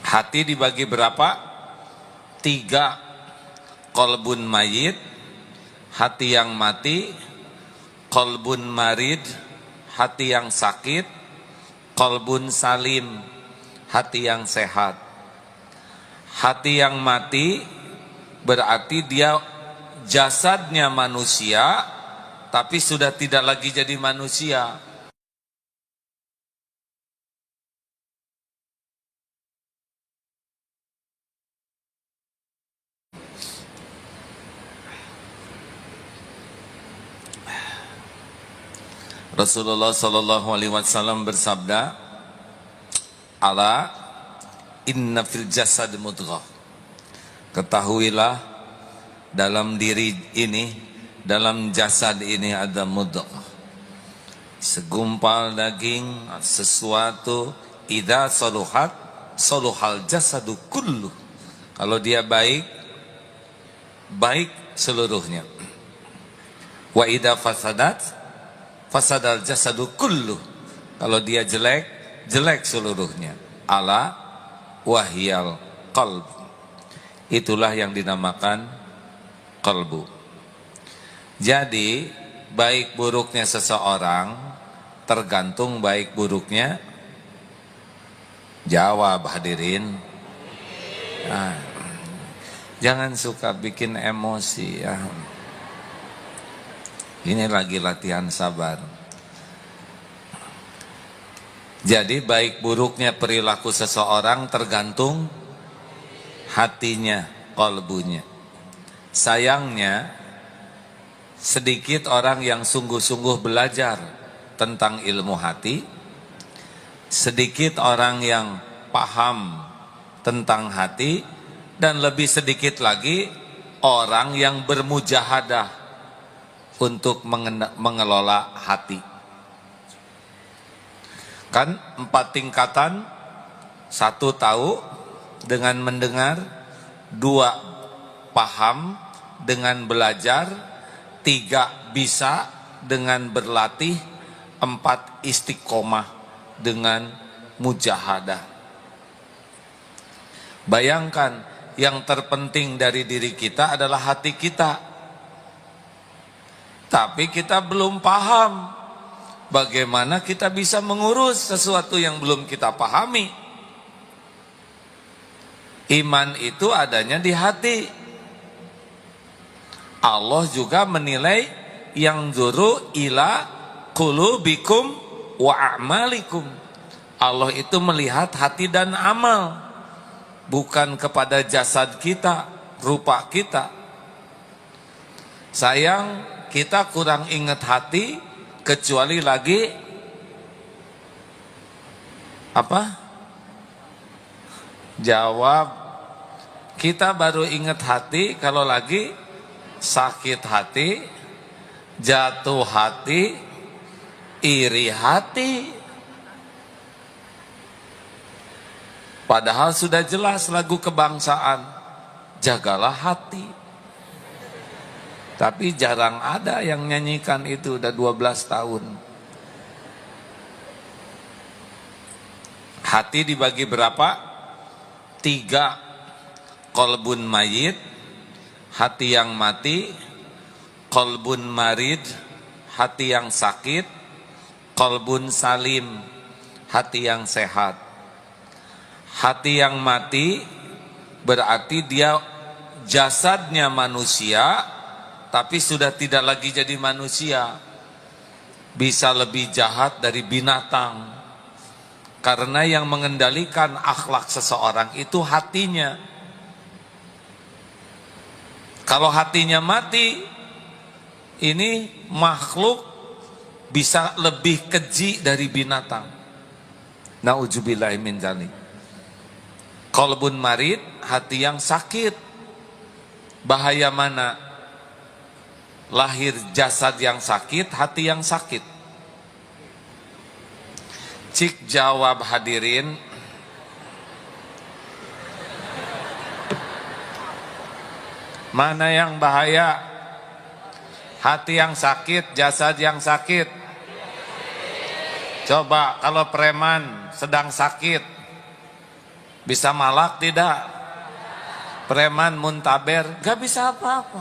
Hati dibagi berapa? 3. Qalbun mayit, hati yang mati. Qalbun marid, hati yang sakit. Qalbun salim, hati yang sehat. Hati yang mati berarti dia jasadnya manusia, tapi sudah tidak lagi jadi manusia. Rasulullah sallallahu alaihi wasallam bersabda, "Ala inna fil jasad mudghah." Ketahuilah dalam diri ini, dalam jasad ini ada mudghah. Segumpal daging, sesuatu idza saluhat saluhal jasadu kullu. Kalau dia baik, baik seluruhnya. Wa idza fasadat fasadal jasadu kullu. Kalau dia jelek, jelek seluruhnya. Ala wahyal qalb. Itulah yang dinamakan qalbu. Jadi baik buruknya seseorang tergantung baik buruknya. Jawab hadirin. Nah, jangan suka bikin emosi ya. Ini lagi latihan sabar. Jadi baik buruknya perilaku seseorang tergantung hatinya, qalbunya. Sayangnya sedikit orang yang sungguh-sungguh belajar tentang ilmu hati. Sedikit orang yang paham tentang hati. Dan lebih sedikit lagi orang yang bermujahadah untuk mengelola hati. Kan 4 tingkatan. 1 tahu dengan mendengar, 2 paham dengan belajar, 3 bisa dengan berlatih, 4 istiqomah dengan mujahadah. Bayangkan, yang terpenting dari diri kita adalah hati kita. Tapi kita belum paham bagaimana kita bisa mengurus sesuatu yang belum kita pahami. Iman itu adanya di hati. Allah juga menilai yang zuru ila qulubikum wa a'malikum. Allah itu melihat hati dan amal, bukan kepada jasad kita, rupa kita. Sayang, kita kurang ingat hati, kecuali lagi apa? Jawab. Kita baru ingat hati kalau lagi sakit hati, jatuh hati, iri hati. Padahal sudah jelas lagu kebangsaan, jagalah hati. Tapi jarang ada yang nyanyikan itu, udah 12 tahun. Hati dibagi berapa? 3. Qalbun mayit, hati yang mati. Qalbun marid, hati yang sakit. Qalbun salim, hati yang sehat. Hati yang mati berarti dia jasadnya manusia, tapi sudah tidak lagi jadi manusia. Bisa lebih jahat dari binatang. Karena yang mengendalikan akhlak seseorang itu hatinya. Kalau hatinya mati, ini makhluk bisa lebih keji dari binatang. Na'udzubillahi min dzalik. Qalbun marid, hati yang sakit. Bahaya mana? Lahir jasad yang sakit, hati yang sakit. Cik jawab hadirin. Mana yang bahaya? Hati yang sakit, jasad yang sakit. Coba kalau preman sedang sakit, Bisa malak tidak? Preman muntaber gak bisa apa-apa.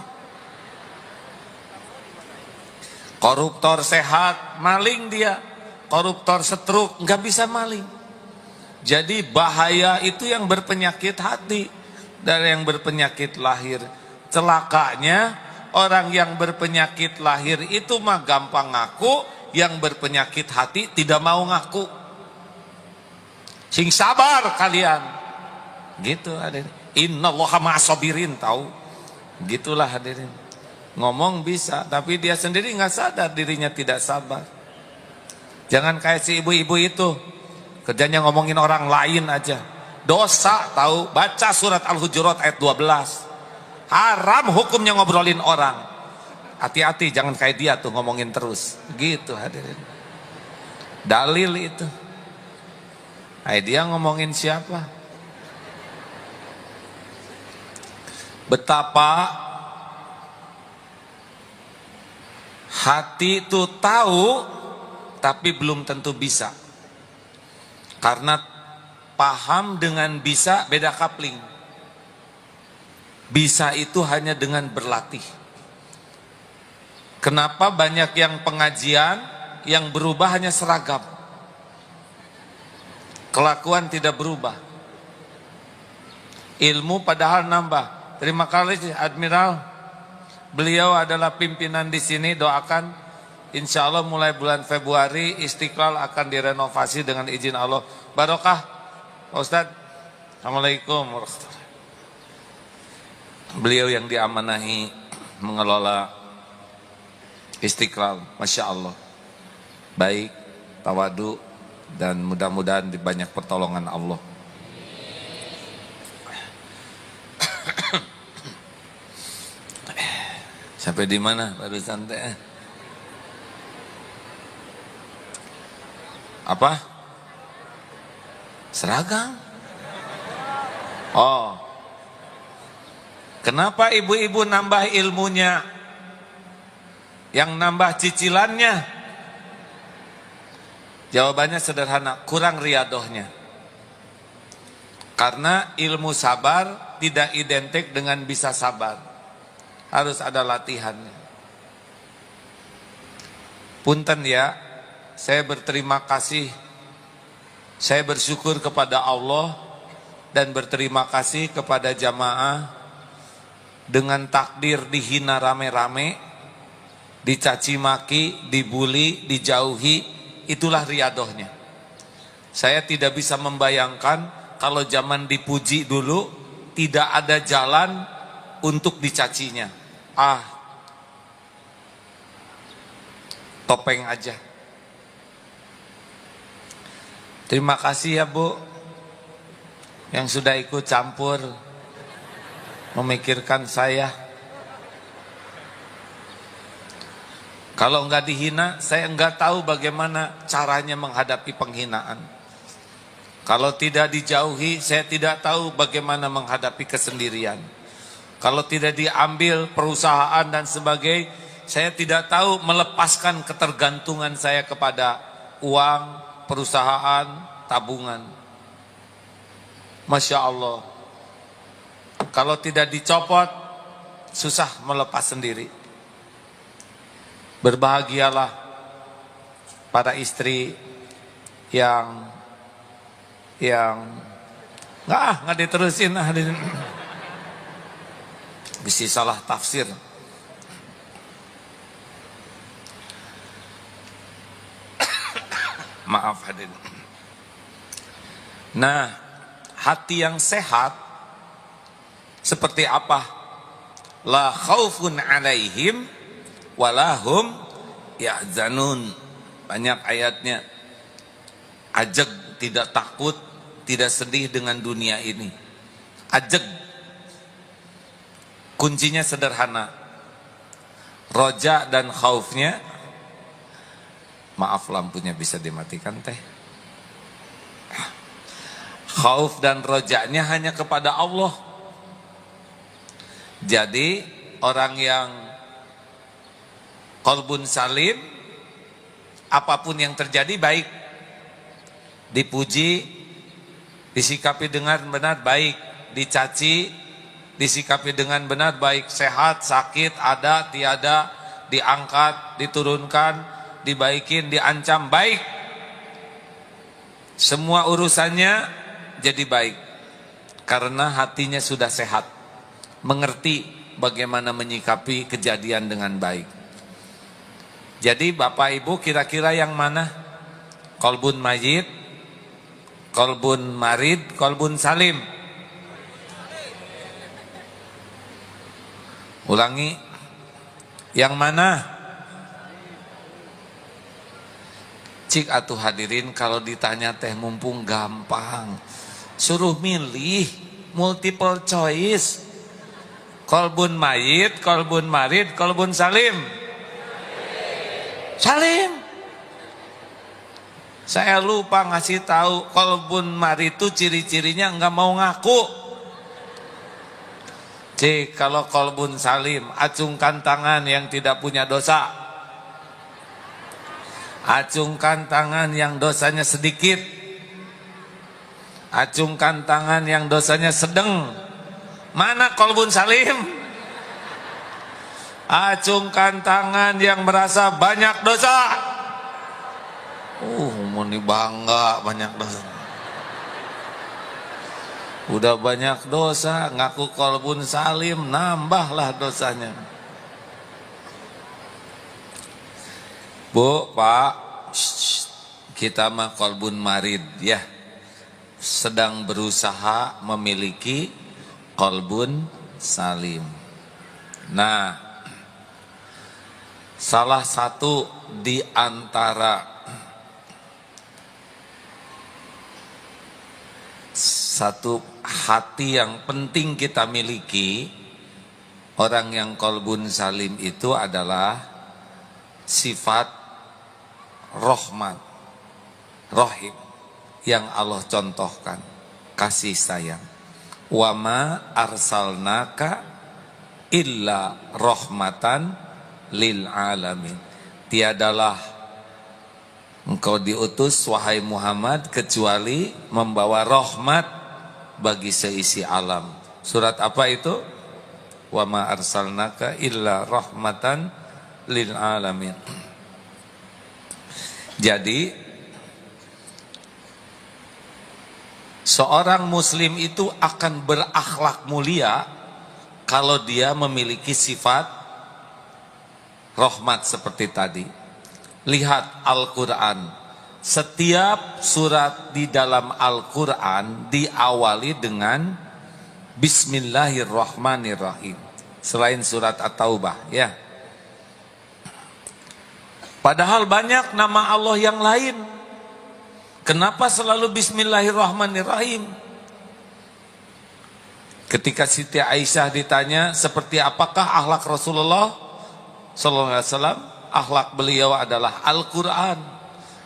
Koruptor sehat, maling dia. Koruptor setruk gak bisa maling. Jadi bahaya itu yang berpenyakit hati dan yang berpenyakit lahir. Celakanya orang yang berpenyakit lahir itu mah gampang ngaku, yang berpenyakit hati tidak mau ngaku. Sing sabar kalian. Gitu hadirin. Innallaha ma'as-sabirin, tahu. Gitulah hadirin. Ngomong bisa, tapi dia sendiri nggak sadar dirinya tidak sabar. Jangan kayak si ibu-ibu itu, kerjanya ngomongin orang lain aja. Dosa, tahu. Baca surat Al-Hujurat ayat 12. Haram hukumnya ngobrolin orang. Hati-hati, jangan kayak dia tuh ngomongin terus. Gitu hadirin. Dalil itu. Dia ngomongin siapa? Betapa hati itu tahu tapi belum tentu bisa. Karena paham dengan bisa beda kapling. Bisa itu hanya dengan berlatih. Kenapa banyak yang pengajian yang berubah hanya seragam? Kelakuan tidak berubah. Ilmu padahal nambah. Terima kasih Admiral. Beliau adalah pimpinan di sini. Doakan insya Allah mulai bulan Februari Istiqlal akan direnovasi dengan izin Allah. Barokah Pak Ustadz. Assalamualaikum warahmatullahi wabarakatuh. Beliau yang diamanahi mengelola Istiqlal, Masya Allah, baik, tawadu, dan mudah-mudahan di banyak pertolongan Allah. Sampai di mana baru santai? Apa? Seragam? Oh, kenapa ibu-ibu nambah ilmunya? Yang nambah cicilannya? Jawabannya sederhana, kurang riadohnya. Karena ilmu sabar tidak identik dengan bisa sabar. Harus ada latihannya. Punten ya, saya berterima kasih. Saya bersyukur kepada Allah dan berterima kasih kepada jamaah. Dengan takdir dihina rame-rame, dicaci maki, dibully, dijauhi, itulah riadohnya. Saya tidak bisa membayangkan kalau zaman dipuji dulu tidak ada jalan untuk dicacinya. Topeng aja. Terima kasih ya Bu yang sudah ikut campur memikirkan saya. Kalau enggak dihina, saya enggak tahu bagaimana caranya menghadapi penghinaan. Kalau tidak dijauhi, saya tidak tahu bagaimana menghadapi kesendirian. Kalau tidak diambil perusahaan dan sebagainya, saya tidak tahu melepaskan ketergantungan saya kepada uang, perusahaan, tabungan. Masya Allah. Kalau tidak dicopot, susah melepas sendiri. Berbahagialah para istri yang nggak diterusin bisa salah tafsir. Maaf hadirin. Nah, hati yang sehat seperti apa? La khaufun alaihim walahum yahzanun. Banyak ayatnya. Ajeg, tidak takut, tidak sedih dengan dunia ini. Ajeg. Kuncinya sederhana. Roja dan khaufnya. Maaf, lampunya bisa dimatikan teh. Khauf dan rojanya hanya kepada Allah. Jadi orang yang qalbun salim, apapun yang terjadi baik. Dipuji, disikapi dengan benar baik, dicaci disikapi dengan benar baik, sehat, sakit, ada, tiada, diangkat, diturunkan, dibaikin, diancam baik. Semua urusannya jadi baik karena hatinya sudah sehat, mengerti bagaimana menyikapi kejadian dengan baik. Jadi Bapak Ibu kira-kira yang mana? Qalbun mayyit, qalbun marid, qalbun salim. Ulangi, yang mana? Cik atuh hadirin, kalau ditanya teh mumpung gampang, suruh milih multiple choice. Qalbun mayit, qalbun marid, qalbun salim. Salim. Saya lupa ngasih tahu, qalbun marid itu ciri-cirinya enggak mau ngaku. Cik, kalau qalbun salim, acungkan tangan yang tidak punya dosa. Acungkan tangan yang dosanya sedikit. Acungkan tangan yang dosanya sedang. Mana qalbun salim? Acungkan tangan yang merasa banyak dosa. Muni bangga banyak dosa. Udah banyak dosa, ngaku qalbun salim, nambahlah dosanya. Bu, Pak, kita mah qalbun marid ya. Sedang berusaha memiliki qalbun salim. Nah, salah satu di antara satu hati yang penting kita miliki, orang yang qalbun salim itu adalah sifat rahmat, rahim yang Allah contohkan, kasih sayang. Wa ma arsalnaka illa rahmatan lil alamin. Tiadalah engkau diutus wahai Muhammad kecuali membawa rahmat bagi seisi alam. Surat apa itu? Wa ma arsalnaka illa rahmatan lil alamin. Jadi seorang muslim itu akan berakhlak mulia kalau dia memiliki sifat rahmat seperti tadi. Lihat Al-Quran, setiap surat di dalam Al-Quran diawali dengan Bismillahirrahmanirrahim. Selain surat At-Taubah ya. Padahal banyak nama Allah yang lain. Kenapa selalu Bismillahirrahmanirrahim? Ketika Siti Aisyah ditanya seperti apakah akhlak Rasulullah SAW, akhlak beliau adalah Al-Quran.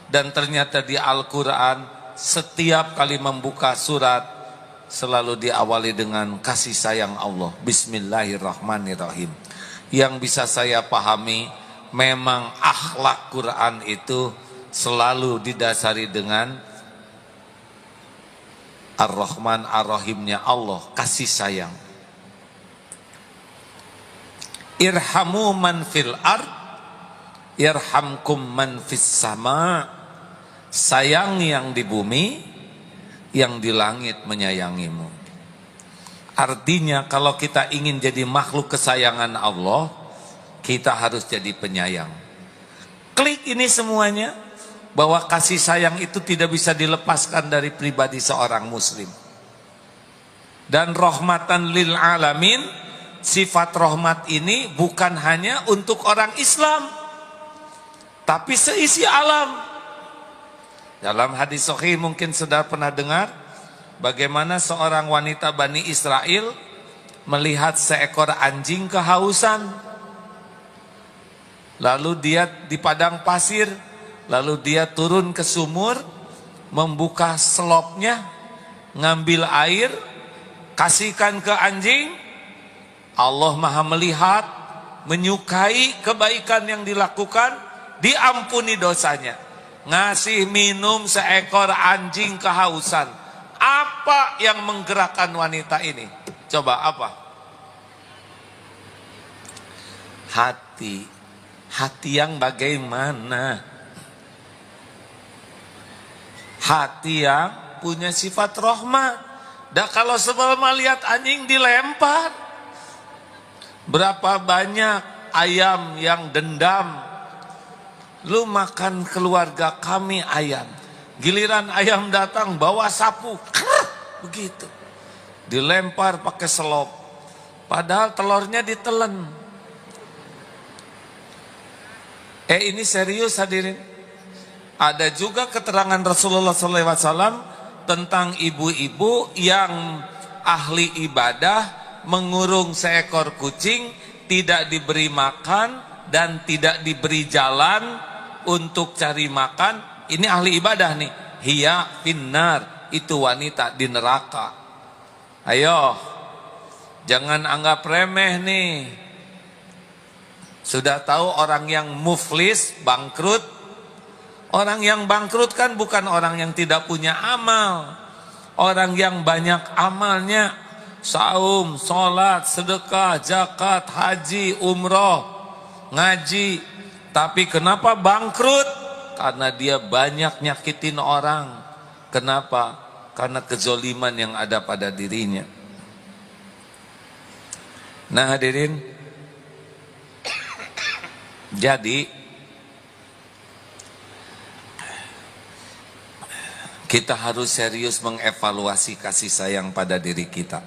Dan ternyata di Al-Quran setiap kali membuka surat selalu diawali dengan kasih sayang Allah, Bismillahirrahmanirrahim. Yang bisa saya pahami, memang akhlak Quran itu selalu didasari dengan Ar-Rahman Ar-Rahimnya Allah, kasih sayang. Irhamu man fil ard yarhamkum man fis sama. Sayang yang di bumi, yang di langit menyayangimu. Artinya kalau kita ingin jadi makhluk kesayangan Allah, kita harus jadi penyayang. Klik ini semuanya, bahwa kasih sayang itu tidak bisa dilepaskan dari pribadi seorang muslim. Dan rahmatan lil alamin, sifat rahmat ini bukan hanya untuk orang Islam, tapi seisi alam. Dalam hadis sahih mungkin sudah pernah dengar bagaimana seorang wanita Bani Israel melihat seekor anjing kehausan. Lalu dia di padang pasir, lalu dia turun ke sumur, membuka selopnya, ngambil air, kasihkan ke anjing. Allah Maha melihat, menyukai kebaikan yang dilakukan, diampuni dosanya. Ngasih minum seekor anjing kehausan. Apa Apa yang menggerakkan wanita ini? Coba apa? Hati. Hati yang bagaimana? Hati yang punya sifat rahmat. Dan kalau sebelum lihat anjing dilempar, berapa banyak ayam yang dendam. Lu makan keluarga kami ayam, giliran ayam datang bawa sapu, begitu, dilempar pakai selop, padahal telurnya ditelen. Ini serius hadirin. Ada juga keterangan Rasulullah SAW tentang ibu-ibu yang ahli ibadah mengurung seekor kucing, tidak diberi makan dan tidak diberi jalan untuk cari makan. Ini ahli ibadah nih. Hiya finnar, itu wanita di neraka. Ayo, jangan anggap remeh nih. Sudah tahu orang yang muflis, bangkrut. Orang yang bangkrut kan bukan orang yang tidak punya amal. Orang yang banyak amalnya, saum, sholat, sedekah, zakat, haji, umroh, ngaji. Tapi kenapa bangkrut? Karena dia banyak nyakitin orang. Kenapa? Karena kezoliman yang ada pada dirinya. Nah hadirin, jadi kita harus serius mengevaluasi kasih sayang pada diri kita.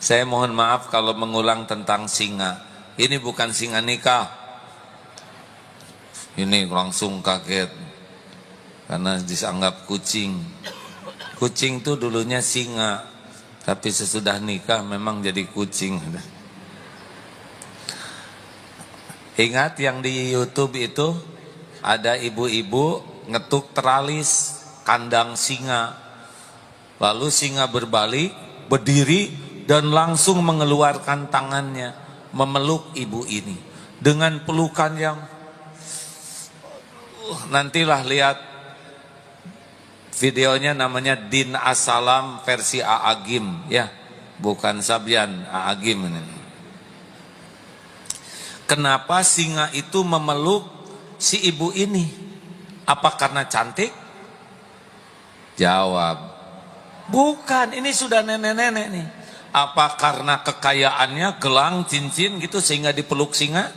Saya mohon maaf kalau mengulang tentang singa. Ini bukan singa nikah. Ini langsung kaget karena dianggap kucing. Kucing itu dulunya singa, tapi sesudah nikah memang jadi kucing. Ingat yang di YouTube itu ada ibu-ibu ngetuk teralis kandang singa, lalu singa berbalik, berdiri dan langsung mengeluarkan tangannya memeluk ibu ini dengan pelukan yang nantilah lihat videonya, namanya Din Asalam versi Aagim ya, bukan Sabyan, Aagim ini. Kenapa singa itu memeluk si ibu ini? Apa karena cantik? Jawab, bukan, ini sudah nenek-nenek nih. Apa karena kekayaannya, gelang, cincin gitu sehingga dipeluk singa?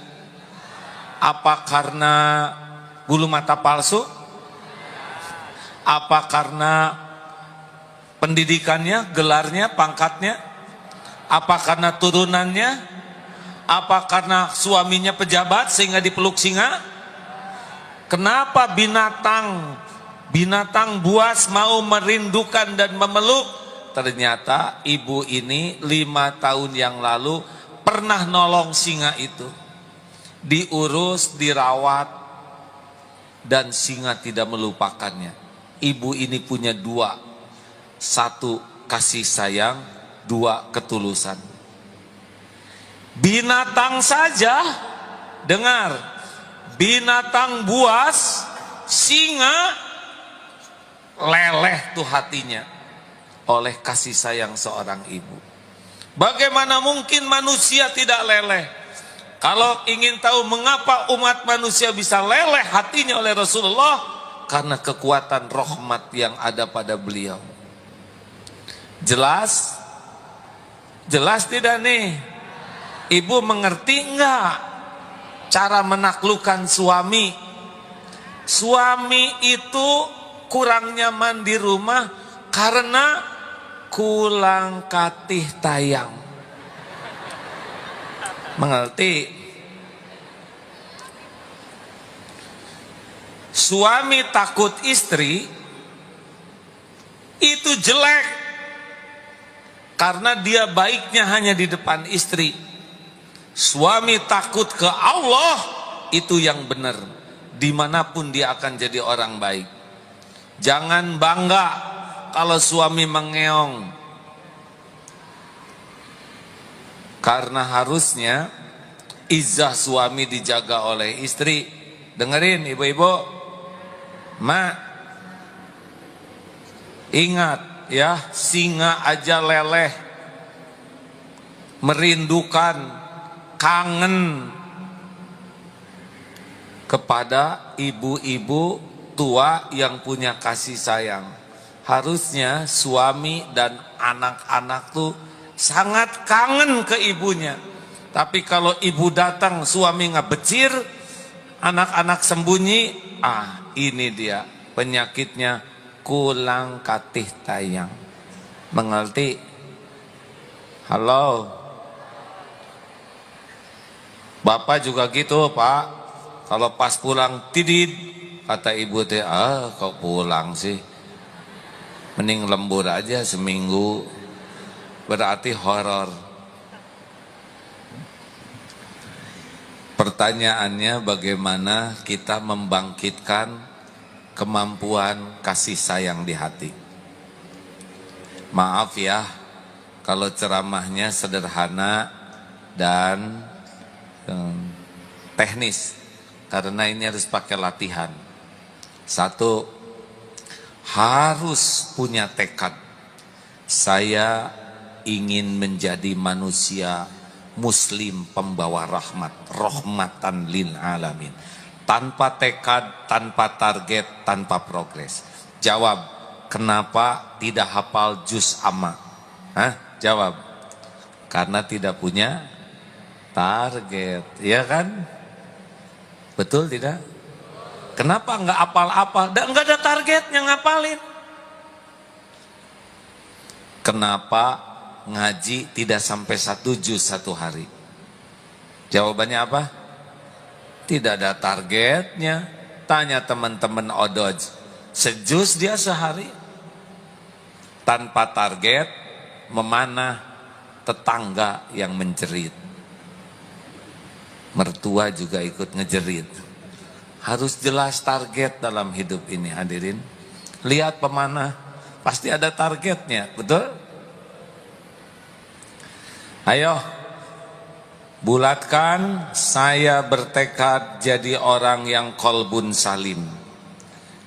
Apa karena bulu mata palsu? Apa karena pendidikannya, gelarnya, pangkatnya? Apa karena turunannya? Apa karena suaminya pejabat sehingga dipeluk singa? Kenapa binatang buas mau merindukan dan memeluk? Ternyata ibu ini 5 tahun yang lalu pernah nolong singa itu, diurus, dirawat, dan singa tidak melupakannya. Ibu ini punya 2, 1 kasih sayang, 2 ketulusan. Binatang saja, dengar, binatang buas, singa leleh tuh hatinya oleh kasih sayang seorang ibu. Bagaimana mungkin manusia tidak leleh? Kalau ingin tahu mengapa umat manusia bisa leleh hatinya oleh Rasulullah, karena kekuatan rahmat yang ada pada beliau. Jelas? Jelas tidak nih? Ibu mengerti enggak cara menaklukkan suami? Suami itu kurang nyaman di rumah karena kulang katih tayang. Mengerti? Suami takut istri itu jelek karena dia baiknya hanya di depan istri. Suami takut ke Allah, itu yang benar. Dimanapun dia akan jadi orang baik. Jangan bangga kalau suami mengeong, karena harusnya izzah suami dijaga oleh istri. Dengerin ibu-ibu, mak, ingat ya, singa aja leleh, merindukan, kangen kepada ibu-ibu tua yang punya kasih sayang. Harusnya suami dan anak-anak tuh sangat kangen ke ibunya. Tapi kalau ibu datang, suami ngebecir, anak-anak sembunyi, ini dia penyakitnya, kulang katih tayang. Mengerti? Halo? Bapak juga gitu, Pak. Kalau pas pulang tidid, kata ibu teh, kok pulang sih? Mending lembur aja seminggu. Berarti horor. Pertanyaannya, bagaimana kita membangkitkan kemampuan kasih sayang di hati? Maaf ya, kalau ceramahnya sederhana dan teknis, karena ini harus pakai latihan. Satu, harus punya tekad. Saya ingin menjadi manusia muslim pembawa rahmat, rahmatan lil alamin. Tanpa tekad, tanpa target, tanpa progres. Jawab, kenapa tidak hafal juz amma? Jawab, karena tidak punya target, ya kan? Betul tidak? Kenapa nggak apal-apal? Nggak ada targetnya ngapalin. Kenapa ngaji tidak sampai 1 juz 1 hari? Jawabannya apa? Tidak ada targetnya. Tanya teman-teman Odoj, sejuz dia sehari. Tanpa target, memanah tetangga yang menjerit. Mertua juga ikut ngejerit. Harus jelas target dalam hidup ini, hadirin. Lihat pemanah, pasti ada targetnya, betul? Ayo, bulatkan, saya bertekad jadi orang yang qalbun salim.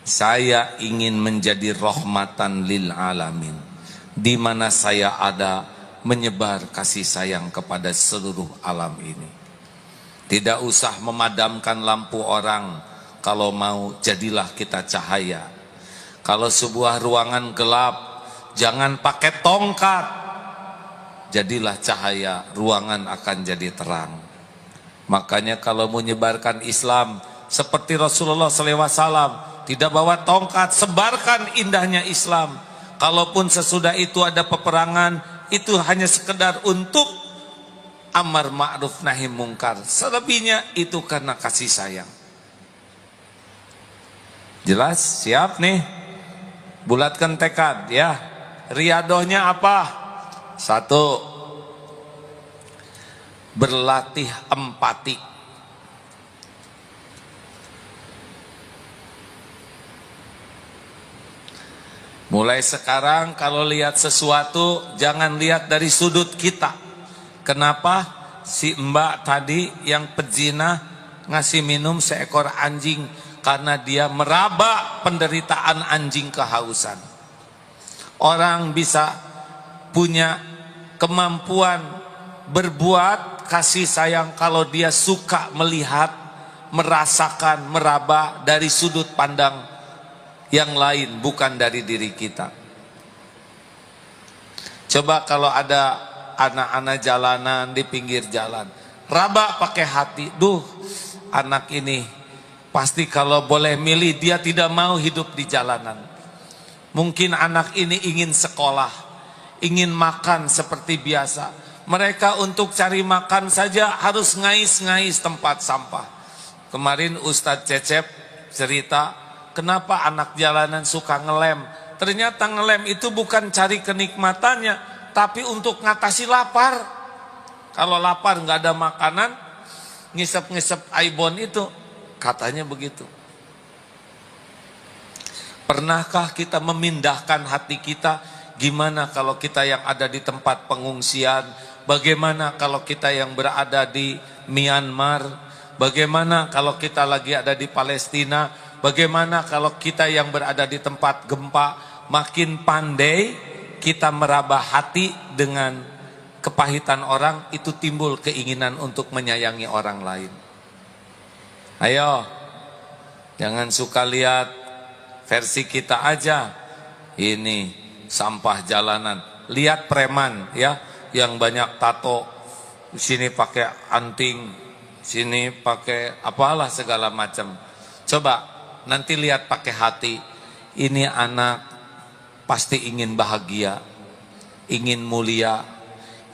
Saya ingin menjadi rahmatan lil alamin. Di mana saya ada, menyebar kasih sayang kepada seluruh alam ini. Tidak usah memadamkan lampu orang. Kalau mau, jadilah kita cahaya. Kalau sebuah ruangan gelap, jangan pakai tongkat. Jadilah cahaya, ruangan akan jadi terang. Makanya kalau menyebarkan Islam seperti Rasulullah SAW, tidak bawa tongkat, sebarkan indahnya Islam. Kalaupun sesudah itu ada peperangan, itu hanya sekedar untuk amar ma'ruf nahi mungkar. Selebihnya itu karena kasih sayang. Jelas? Siap nih? Bulatkan tekad ya. Riadohnya apa? 1, berlatih empati. Mulai sekarang kalau lihat sesuatu, jangan lihat dari sudut kita. Kenapa? Si mbak tadi yang pezina ngasih minum seekor anjing karena dia meraba penderitaan anjing kehausan. Orang bisa punya kemampuan berbuat kasih sayang kalau dia suka melihat, merasakan, meraba dari sudut pandang yang lain, bukan dari diri kita. Coba kalau ada anak-anak jalanan di pinggir jalan, raba pakai hati, duh anak ini pasti kalau boleh milih dia tidak mau hidup di jalanan. Mungkin anak ini ingin sekolah, ingin makan seperti biasa. Mereka untuk cari makan saja harus ngais-ngais tempat sampah. Kemarin Ustadz Cecep cerita, kenapa anak jalanan suka ngelem. Ternyata ngelem itu bukan cari kenikmatannya, tapi untuk ngatasi lapar. Kalau lapar nggak ada makanan, ngisep-ngisep aibon itu, katanya begitu. Pernahkah kita memindahkan hati kita? Gimana kalau kita yang ada di tempat pengungsian? Bagaimana kalau kita yang berada di Myanmar? Bagaimana kalau kita lagi ada di Palestina? Bagaimana kalau kita yang berada di tempat gempa? Makin pandai kita meraba hati dengan kepahitan orang, itu timbul keinginan untuk menyayangi orang lain. Ayo, jangan suka lihat versi kita aja. Ini sampah jalanan. Lihat preman ya, yang banyak tato. Sini pakai anting, sini pakai apalah segala macam. Coba nanti lihat pakai hati. Ini anak pasti ingin bahagia, ingin mulia.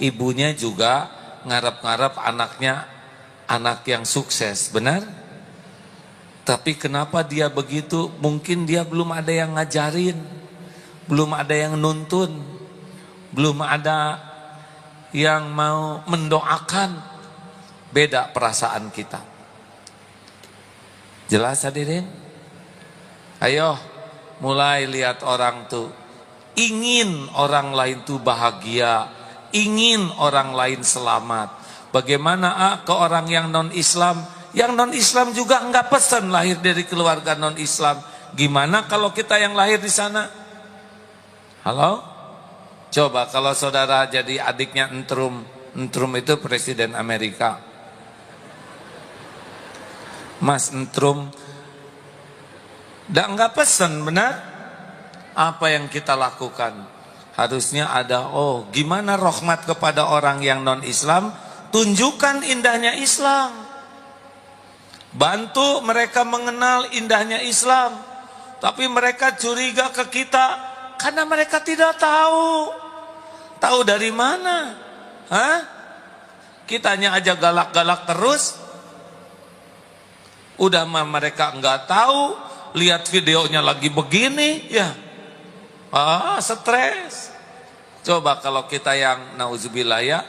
Ibunya juga ngarep-ngarep anaknya anak yang sukses, benar? Tapi kenapa dia begitu? Mungkin dia belum ada yang ngajarin, belum ada yang nuntun, belum ada yang mau mendoakan. Beda perasaan kita. Jelas hadirin? Ayo mulai lihat orang tuh, ingin orang lain tuh bahagia, ingin orang lain selamat. Bagaimana ke orang yang non-Islam? Yang non-Islam juga enggak pesan lahir dari keluarga non-Islam. Gimana kalau kita yang lahir di sana? Halo? Coba kalau saudara jadi adiknya Entrum. Entrum itu presiden Amerika. Mas Entrum enggak pesan, benar? Apa yang kita lakukan? Harusnya ada, gimana rahmat kepada orang yang non-Islam? Tunjukkan indahnya Islam. Bantu mereka mengenal indahnya Islam. Tapi mereka curiga ke kita karena mereka tidak tahu. Tahu dari mana? Hah? Kitanya aja galak-galak terus. Udah mah mereka enggak tahu. Lihat videonya lagi begini, ya. Stres. Coba kalau kita yang nauzubillah ya,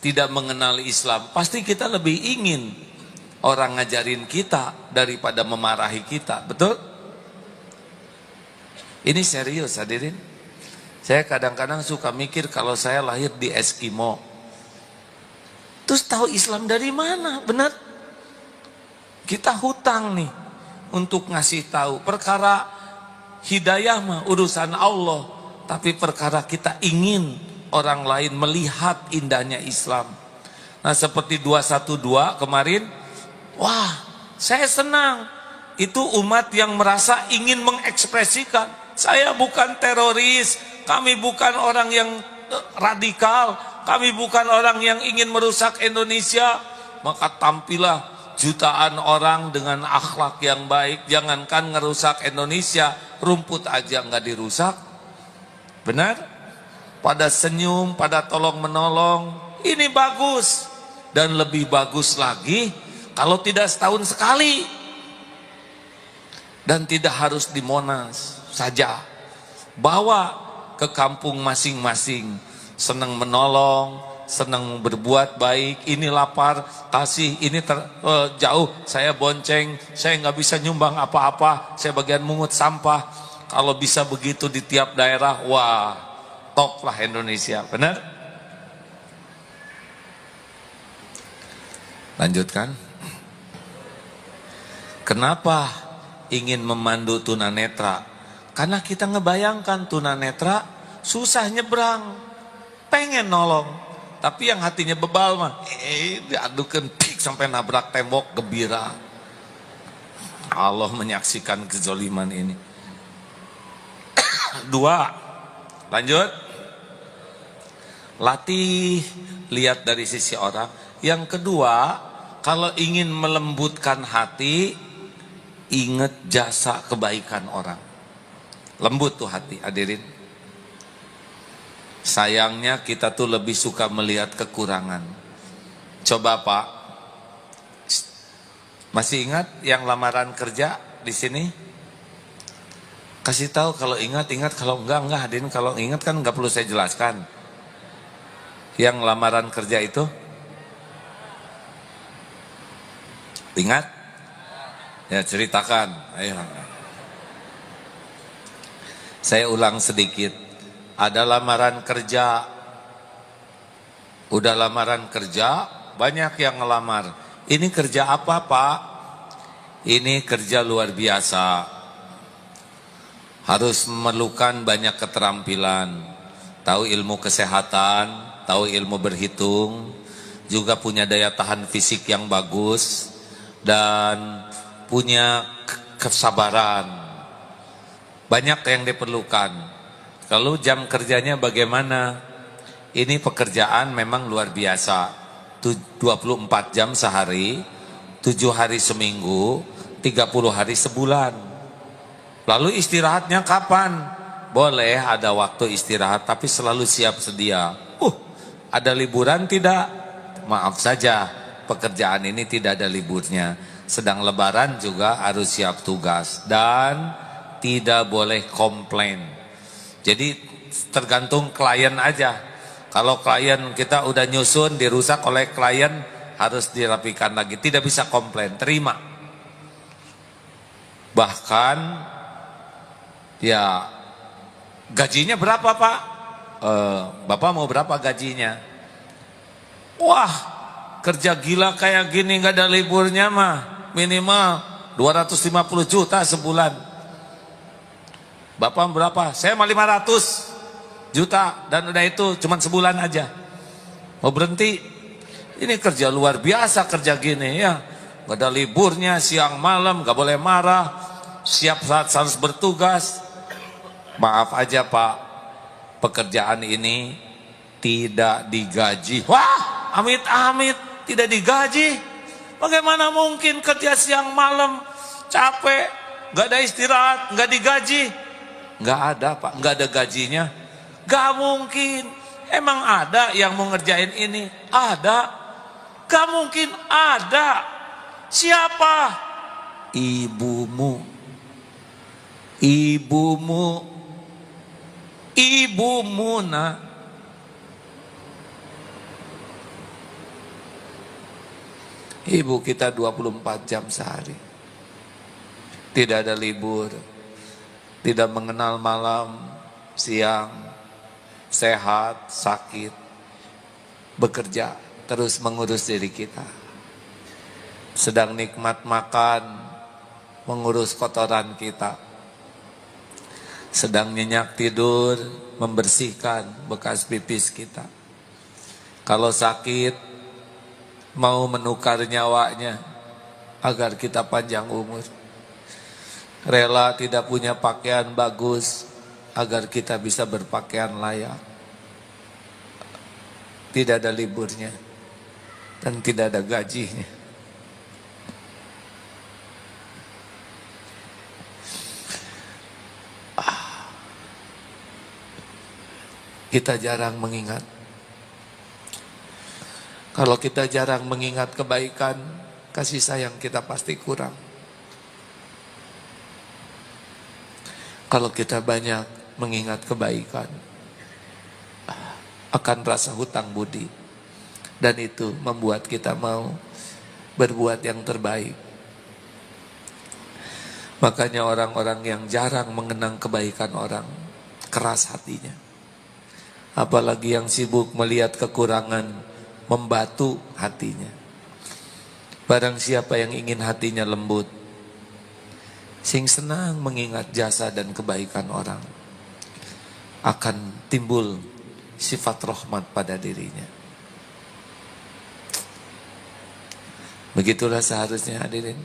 tidak mengenal Islam, pasti kita lebih ingin orang ngajarin kita daripada memarahi kita, betul? Ini serius hadirin. Saya kadang-kadang suka mikir kalau saya lahir di Eskimo, terus tahu Islam dari mana, benar? Kita hutang nih untuk ngasih tahu. Perkara hidayah mah urusan Allah, tapi perkara kita ingin orang lain melihat indahnya Islam. Nah seperti 212 kemarin, wah saya senang. Itu umat yang merasa ingin mengekspresikan, saya bukan teroris, kami bukan orang yang radikal, kami bukan orang yang ingin merusak Indonesia. Maka tampillah jutaan orang dengan akhlak yang baik. Jangankan ngerusak Indonesia, rumput aja nggak dirusak, benar? Pada senyum, pada tolong menolong. Ini bagus. Dan lebih bagus lagi kalau tidak setahun sekali. Dan tidak harus di Monas saja. Bawa ke kampung masing-masing. Senang menolong, senang berbuat baik. Ini lapar, kasih. Ini jauh, saya bonceng. Saya nggak bisa nyumbang apa-apa, saya bagian mungut sampah. Kalau bisa begitu di tiap daerah, wah top lah Indonesia, benar? Lanjutkan. Kenapa ingin memandu tunanetra? Karena kita ngebayangkan tunanetra susah nyebrang, pengen nolong, tapi yang hatinya bebal mah, diadukan pik sampai nabrak tembok, gembira. Allah menyaksikan kezaliman ini. 2, lanjut. Latih, lihat dari sisi orang. Yang kedua, kalau ingin melembutkan hati, ingat jasa kebaikan orang. Lembut tuh hati, hadirin. Sayangnya kita tuh lebih suka melihat kekurangan. Coba Pak, masih ingat yang lamaran kerja di sini? Kasih tahu kalau ingat, kalau enggak hadirin. Kalau ingat kan enggak perlu saya jelaskan. Yang lamaran kerja itu ingat? Ya ceritakan. Ayo. Saya ulang sedikit. Ada lamaran kerja. Udah lamaran kerja, banyak yang ngelamar. Ini kerja apa Pak? Ini kerja luar biasa. harus memerlukan banyak keterampilan, tahu ilmu kesehatan, tahu ilmu berhitung, juga punya daya tahan fisik yang bagus, dan punya kesabaran. Banyak yang diperlukan. Kalau jam kerjanya bagaimana? Ini pekerjaan memang luar biasa. 24 jam sehari, 7 hari seminggu, 30 hari sebulan. Lalu istirahatnya kapan? Boleh ada waktu istirahat, tapi selalu siap sedia. Ada liburan tidak? Maaf saja, pekerjaan ini tidak ada liburnya. Sedang lebaran juga harus siap tugas. Dan tidak boleh komplain. Jadi tergantung klien aja. Kalau klien kita udah nyusun, dirusak oleh klien, harus dirapikan lagi. Tidak bisa komplain, terima. Bahkan ya, gajinya berapa Pak? Bapak mau berapa gajinya? Wah, kerja gila kayak gini gak ada liburnya mah minimal 250 juta sebulan. Bapak berapa? Saya mah 500 juta, dan udah itu cuman sebulan aja. Mau berhenti? Ini kerja luar biasa kerja gini ya. Gak ada liburnya, siang malam gak boleh marah, siap saat harus bertugas. Maaf aja Pak, pekerjaan ini tidak digaji. Wah, amit-amit tidak digaji. Bagaimana mungkin kerja siang malam, capek, gak ada istirahat, gak digaji? Gak ada Pak, gak ada gajinya. Gak mungkin. Emang ada yang mau ngerjain ini? Ada. Gak mungkin ada. Siapa? Ibumu. Ibumu. Ibumu nak. Ibu kita 24 jam sehari. Tidak ada libur. Tidak mengenal malam, siang, sehat, sakit. Bekerja, terus mengurus diri kita. Sedang nikmat makan, mengurus kotoran kita. Sedang nyenyak tidur, membersihkan bekas pipis kita. Kalau sakit, mau menukar nyawanya agar kita panjang umur. Rela tidak punya pakaian bagus agar kita bisa berpakaian layak. Tidak ada liburnya dan tidak ada gajinya. Kita jarang mengingat. Kalau kita jarang mengingat kebaikan, kasih sayang kita pasti kurang. Kalau kita banyak mengingat kebaikan, akan rasa hutang budi. Dan itu membuat kita mau berbuat yang terbaik. Makanya orang-orang yang jarang mengenang kebaikan orang, keras hatinya. Apalagi yang sibuk melihat kekurangan, membatu hatinya. Barang siapa yang ingin hatinya lembut, sing senang mengingat jasa dan kebaikan orang, akan timbul sifat rahmat pada dirinya. Begitulah seharusnya hadirin.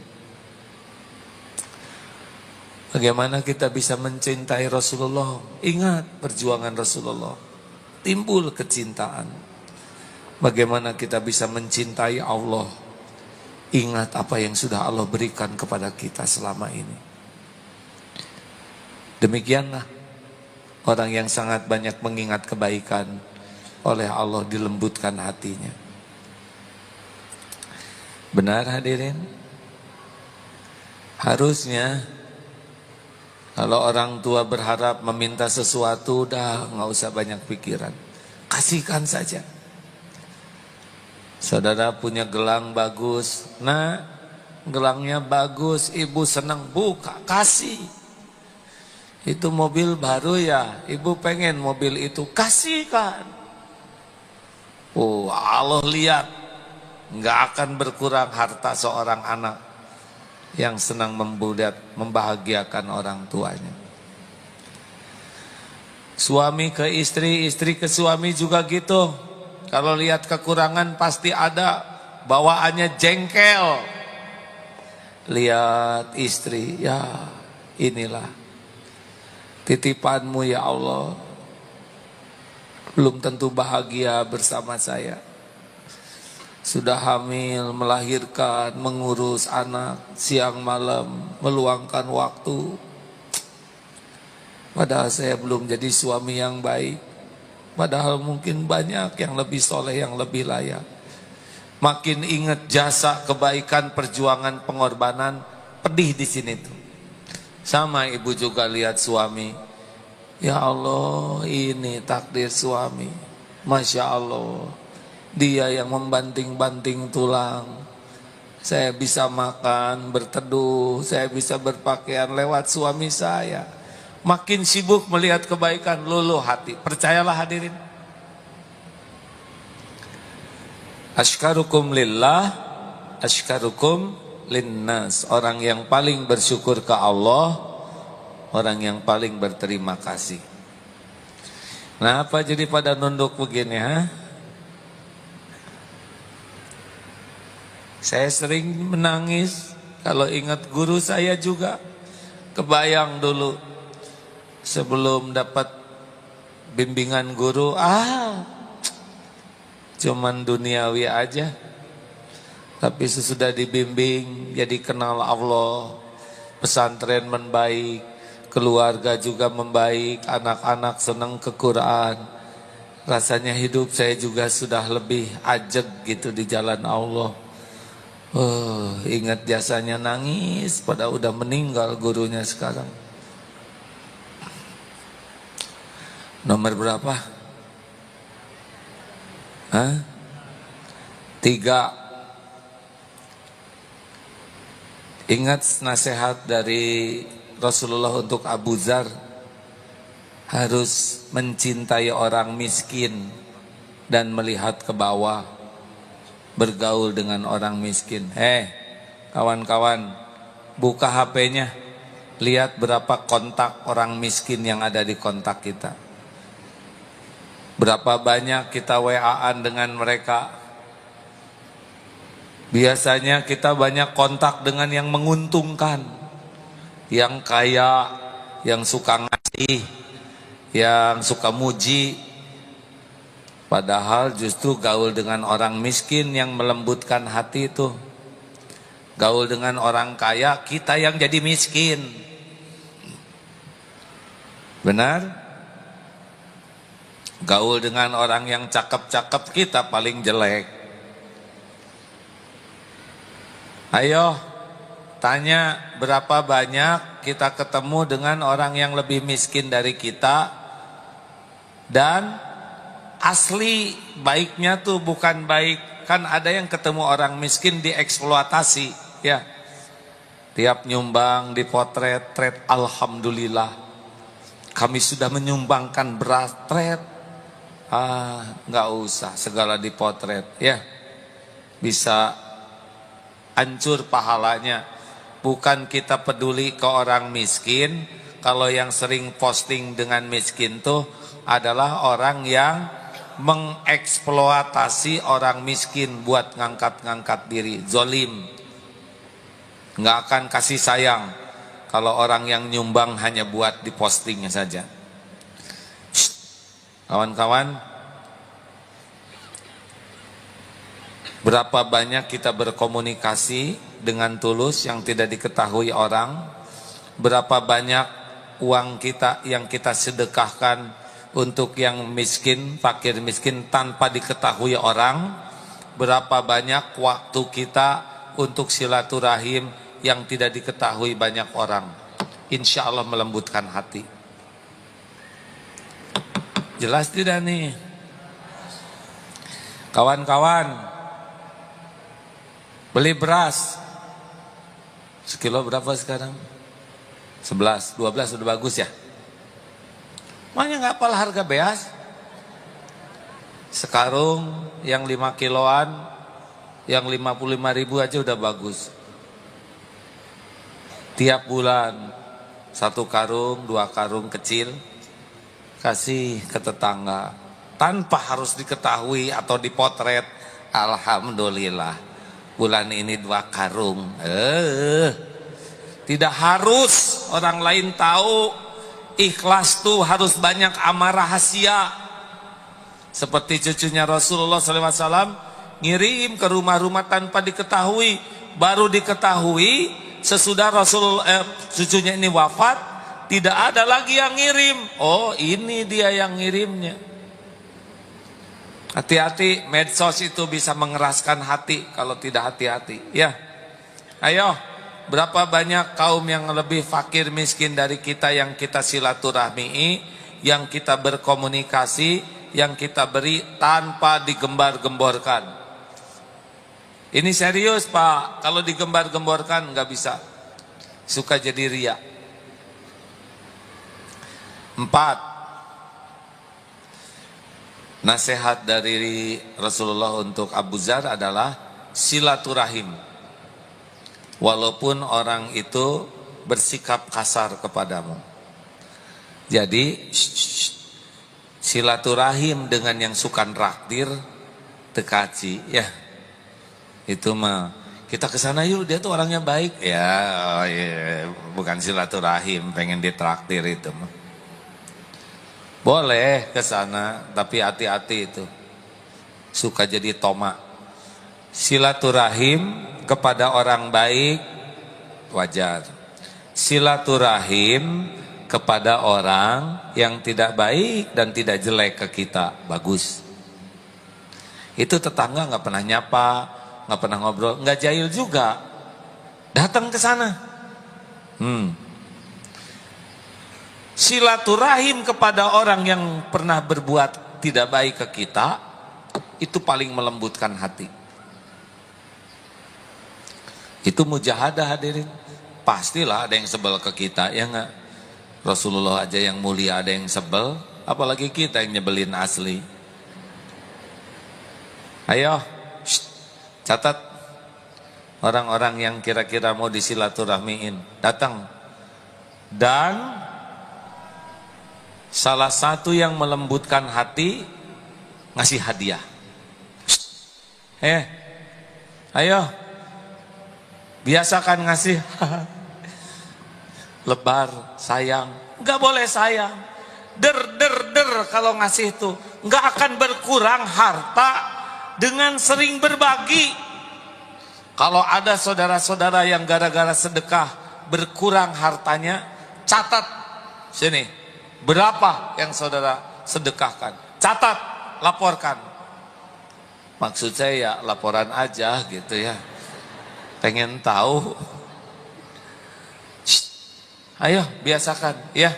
Bagaimana kita bisa mencintai Rasulullah? Ingat perjuangan Rasulullah. Timbul kecintaan. Bagaimana kita bisa mencintai Allah? Ingat apa yang sudah Allah berikan kepada kita selama ini. Demikianlah orang yang sangat banyak mengingat kebaikan, oleh Allah dilembutkan hatinya. Benar hadirin? Harusnya kalau orang tua berharap meminta sesuatu, udah nggak usah banyak pikiran, kasihkan saja. Saudara punya gelang bagus, nah gelangnya bagus, ibu senang, buka, kasih. Itu mobil baru ya, ibu pengen mobil itu, kasihkan. Oh, Allah lihat, nggak akan berkurang harta seorang anak yang senang membahagiakan orang tuanya. Suami ke istri, istri ke suami juga gitu. Kalau lihat kekurangan pasti ada, bawaannya jengkel. Lihat istri, ya inilah titipanmu ya Allah. Belum tentu bahagia bersama saya. Sudah hamil, melahirkan, mengurus anak, siang malam, meluangkan waktu. Padahal saya belum jadi suami yang baik. Padahal mungkin banyak yang lebih soleh, yang lebih layak. Makin ingat jasa, kebaikan, perjuangan, pengorbanan, pedih di sini tuh. Sama ibu juga lihat suami. Ya Allah, ini takdir suami. Masya Allah. Dia yang membanting-banting tulang. Saya bisa makan, berteduh, saya bisa berpakaian lewat suami saya. Makin sibuk melihat kebaikan, luluh hati. Percayalah hadirin. Ashkarukum lillah, ashkarukum linnas. Orang yang paling bersyukur ke Allah, orang yang paling berterima kasih. Nah, apa jadi pada nunduk begini, ha? Saya sering menangis kalau ingat guru saya juga. Kebayang dulu sebelum dapat bimbingan guru, cuman duniawi aja. Tapi sesudah dibimbing, jadi kenal Allah, pesantren membaik, keluarga juga membaik, anak-anak senang ke Quran. Rasanya hidup saya juga sudah lebih ajeg gitu di jalan Allah. Ingat jasanya, nangis pada udah meninggal gurunya sekarang. Nomor berapa? 3. Ingat nasihat dari Rasulullah untuk Abu Dzar, harus mencintai orang miskin dan melihat ke bawah, bergaul dengan orang miskin. Kawan-kawan, buka HP-nya, lihat berapa kontak orang miskin yang ada di kontak kita. Berapa banyak kita WA-an dengan mereka. Biasanya kita banyak kontak dengan yang menguntungkan, yang kaya, yang suka ngasih, yang suka muji. Padahal justru gaul dengan orang miskin yang melembutkan hati itu. Gaul dengan orang kaya, kita yang jadi miskin. Benar? Gaul dengan orang yang cakep-cakep, kita paling jelek. Ayo, tanya berapa banyak kita ketemu dengan orang yang lebih miskin dari kita. Dan asli baiknya tuh bukan baik. Kan ada yang ketemu orang miskin dieksploitasi, ya. Tiap nyumbang dipotret, alhamdulillah. Kami sudah menyumbangkan beras, nggak usah segala dipotret, ya. Bisa hancur pahalanya. Bukan kita peduli ke orang miskin. Kalau yang sering posting dengan miskin tuh adalah orang yang mengeksploitasi orang miskin buat ngangkat-ngangkat diri, zolim. Nggak akan kasih sayang kalau orang yang nyumbang hanya buat dipostingnya saja. Kawan-kawan, berapa banyak kita berkomunikasi dengan tulus yang tidak diketahui orang? Berapa banyak uang kita yang kita sedekahkan untuk yang miskin, fakir miskin tanpa diketahui orang? Berapa banyak waktu kita untuk silaturahim yang tidak diketahui banyak orang? Insya Allah melembutkan hati. Jelas tidak nih? Kawan-kawan, beli beras sekilo berapa sekarang? 11, 12 udah bagus ya? Makanya nggak hafal harga beas. Sekarung yang 5 kiloan, yang 55.000 aja udah bagus. Tiap bulan 1 karung, 2 karung kecil. kasih ke tetangga tanpa harus diketahui atau dipotret. Alhamdulillah bulan ini 2 karung. Tidak harus orang lain tahu. Ikhlas tuh harus banyak amal rahasia. Seperti cucunya Rasulullah SAW ngirim ke rumah-rumah tanpa diketahui. Baru diketahui sesudah cucunya ini wafat, tidak ada lagi yang ngirim. Oh, ini dia yang ngirimnya. Hati-hati, medsos itu bisa mengeraskan hati kalau tidak hati-hati. Ya, ayo, berapa banyak kaum yang lebih fakir miskin dari kita yang kita silaturahmi, yang kita berkomunikasi, yang kita beri tanpa digembar-gemborkan. Ini serius Pak, kalau digembar-gemborkan nggak bisa, suka jadi riya. 4. Nasihat dari Rasulullah untuk Abu Dzar adalah silaturahim. Walaupun orang itu bersikap kasar kepadamu. Jadi silaturahim dengan yang suka raktir, tekaci, ya. Itu mah kita kesana yuk, dia tuh orangnya baik. Ya, oh iya, bukan silaturahim, pengen ditraktir itu mah. Boleh ke sana, tapi hati-hati itu. Suka jadi tomak. Silaturahim kepada orang baik wajar. Silaturahim kepada orang yang tidak baik dan tidak jelek ke kita bagus. Itu tetangga nggak pernah nyapa, nggak pernah ngobrol, nggak jahil juga. Datang ke sana. Silaturahim kepada orang yang pernah berbuat tidak baik ke kita, itu paling melembutkan hati. Itu mujahadah hadirin. Pastilah ada yang sebel ke kita, ya enggak? Rasulullah aja yang mulia ada yang sebel, apalagi kita yang nyebelin asli. Ayo, catat orang-orang yang kira-kira mau disilaturahmiin, datang. Dan salah satu yang melembutkan hati, ngasih hadiah. Ayo, biasakan ngasih. Lebar, sayang. Nggak boleh sayang. Der kalau ngasih itu. Nggak akan berkurang harta dengan sering berbagi. Kalau ada saudara-saudara yang gara-gara sedekah berkurang hartanya, catat sini. Berapa yang saudara sedekahkan? Catat, laporkan. Maksud saya ya laporan aja gitu ya. Pengen tahu. Ayo biasakan ya.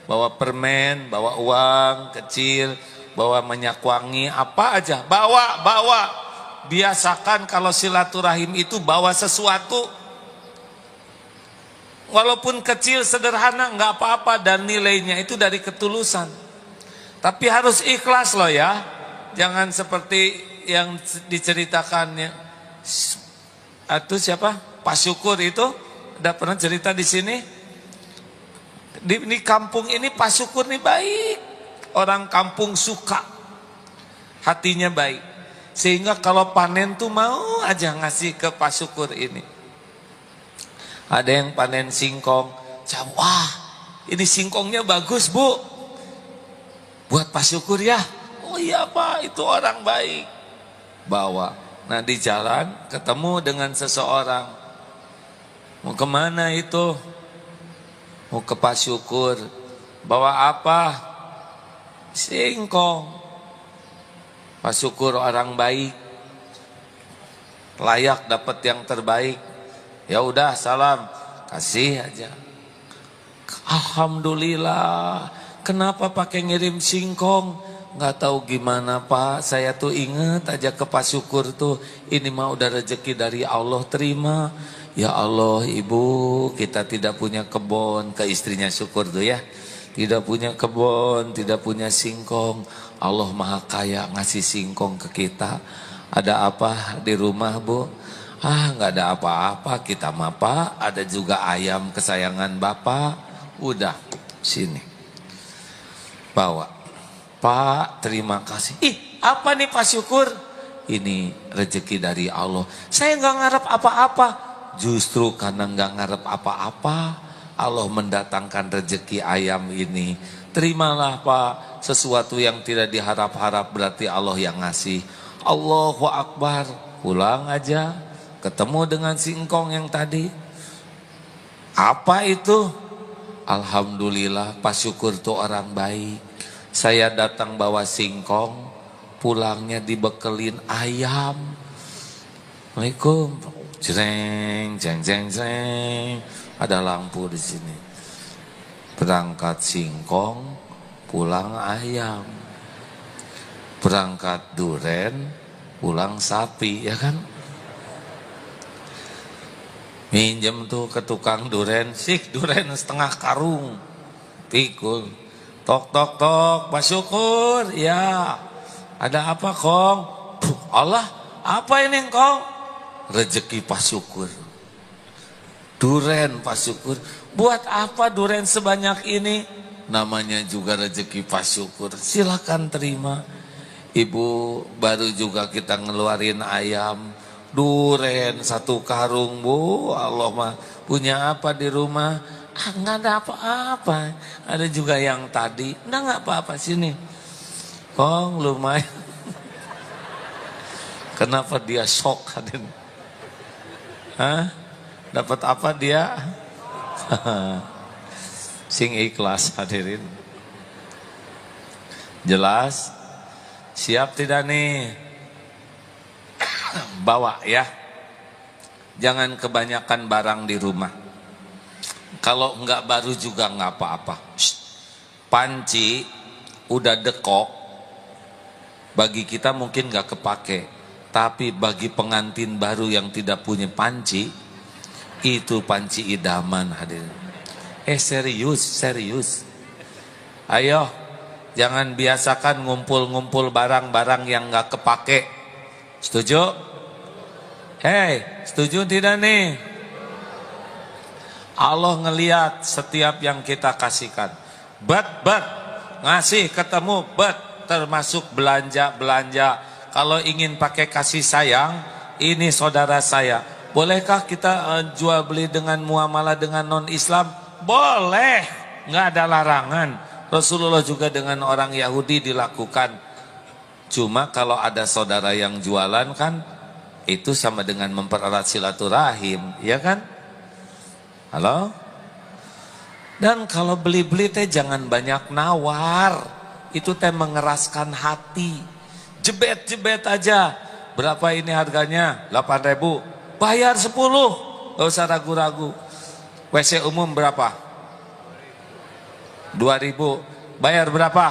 Bawa permen, bawa uang kecil, bawa minyak wangi, apa aja. Bawa. Biasakan kalau silaturahim itu bawa sesuatu. Walaupun kecil, sederhana, nggak apa-apa, dan nilainya itu dari ketulusan. Tapi harus ikhlas loh ya. Jangan seperti yang diceritakannya. Itu siapa? Pak Syukur itu udah pernah cerita di sini. Di kampung ini Pak Syukur nih baik. Orang kampung suka. Hatinya baik. Sehingga kalau panen tuh mau aja ngasih ke Pak Syukur ini. Ada yang panen singkong, wah ini singkongnya bagus Bu, buat Pak Syukur ya. Oh iya Pak, itu orang baik. Bawa. Nah di jalan ketemu dengan seseorang, mau kemana itu? Mau ke Pak Syukur. Bawa apa? Singkong. Pak Syukur orang baik, layak dapat yang terbaik. Ya udah salam, kasih aja. Alhamdulillah. Kenapa pakai ngirim singkong? Nggak tahu gimana Pak. Saya tuh inget aja ke Pak Syukur tuh. Ini mah udah rezeki dari Allah, terima. Ya Allah Ibu, kita tidak punya kebun. Ke istrinya Syukur tuh ya. Tidak punya kebun, tidak punya singkong. Allah Maha Kaya ngasih singkong ke kita. Ada apa di rumah Bu? Nggak ada apa-apa, kita mah Pak, ada juga ayam kesayangan Bapak. Udah, sini. bawa. Pak, terima kasih. Ih, apa nih Pak Syukur? Ini rezeki dari Allah. Saya nggak ngarep apa-apa. Justru karena nggak ngarep apa-apa, Allah mendatangkan rezeki ayam ini. Terimalah Pak, sesuatu yang tidak diharap-harap berarti Allah yang ngasih. Allahu Akbar. Pulang aja, ketemu dengan si engkong yang tadi. Apa itu? Alhamdulillah, Pak Syukur tuh orang baik. Saya datang bawa singkong, pulangnya dibekelin ayam. Assalamualaikum. Jreng, jeng, jeng, jeng. Ada lampu di sini. Berangkat singkong, pulang ayam. Berangkat duren, pulang sapi, ya kan? Minjem tuh ke tukang duren, sik duren setengah karung, pikul. Tok tok tok, Pak Syukur, ya. Ada apa Kong? Allah, apa ini Kong? Rezeki Pak Syukur. Duren Pak Syukur. Buat apa duren sebanyak ini? Namanya juga rezeki Pak Syukur. Silakan terima. Ibu, baru juga kita ngeluarin ayam. Duren 1 karung, Bu. Allah mah punya apa di rumah? Ah, nggak ada apa-apa. Ada juga yang tadi. Nggak apa-apa, sini. Kong, lumayan. Kenapa dia shock hadir? Hah? Dapat apa dia? Sing ikhlas hadirin. Jelas? Siap tidak nih? Bawa ya. Jangan kebanyakan barang di rumah. Kalau enggak baru juga enggak apa-apa. Panci udah dekok, bagi kita mungkin enggak kepake. Tapi bagi pengantin baru yang tidak punya panci, itu panci idaman hadirin. Serius. Ayo, jangan biasakan ngumpul-ngumpul barang-barang yang enggak kepake. Setuju? Hei, setuju tidak nih? Allah ngelihat setiap yang kita kasihkan. Bet, ngasih ketemu bet, termasuk belanja. Kalau ingin pakai kasih sayang, ini saudara saya. Bolehkah kita jual beli dengan muamalah dengan non-Islam? Boleh, nggak ada larangan. Rasulullah juga dengan orang Yahudi dilakukan. Cuma kalau ada saudara yang jualan kan, itu sama dengan mempererat silaturahim, ya kan? Halo? Dan kalau beli-beli teh jangan banyak nawar. Itu teh mengeraskan hati. Jebet aja. Berapa ini harganya? 8.000. Bayar 10. Gak usah ragu-ragu. WC umum berapa? 2.000. Bayar berapa?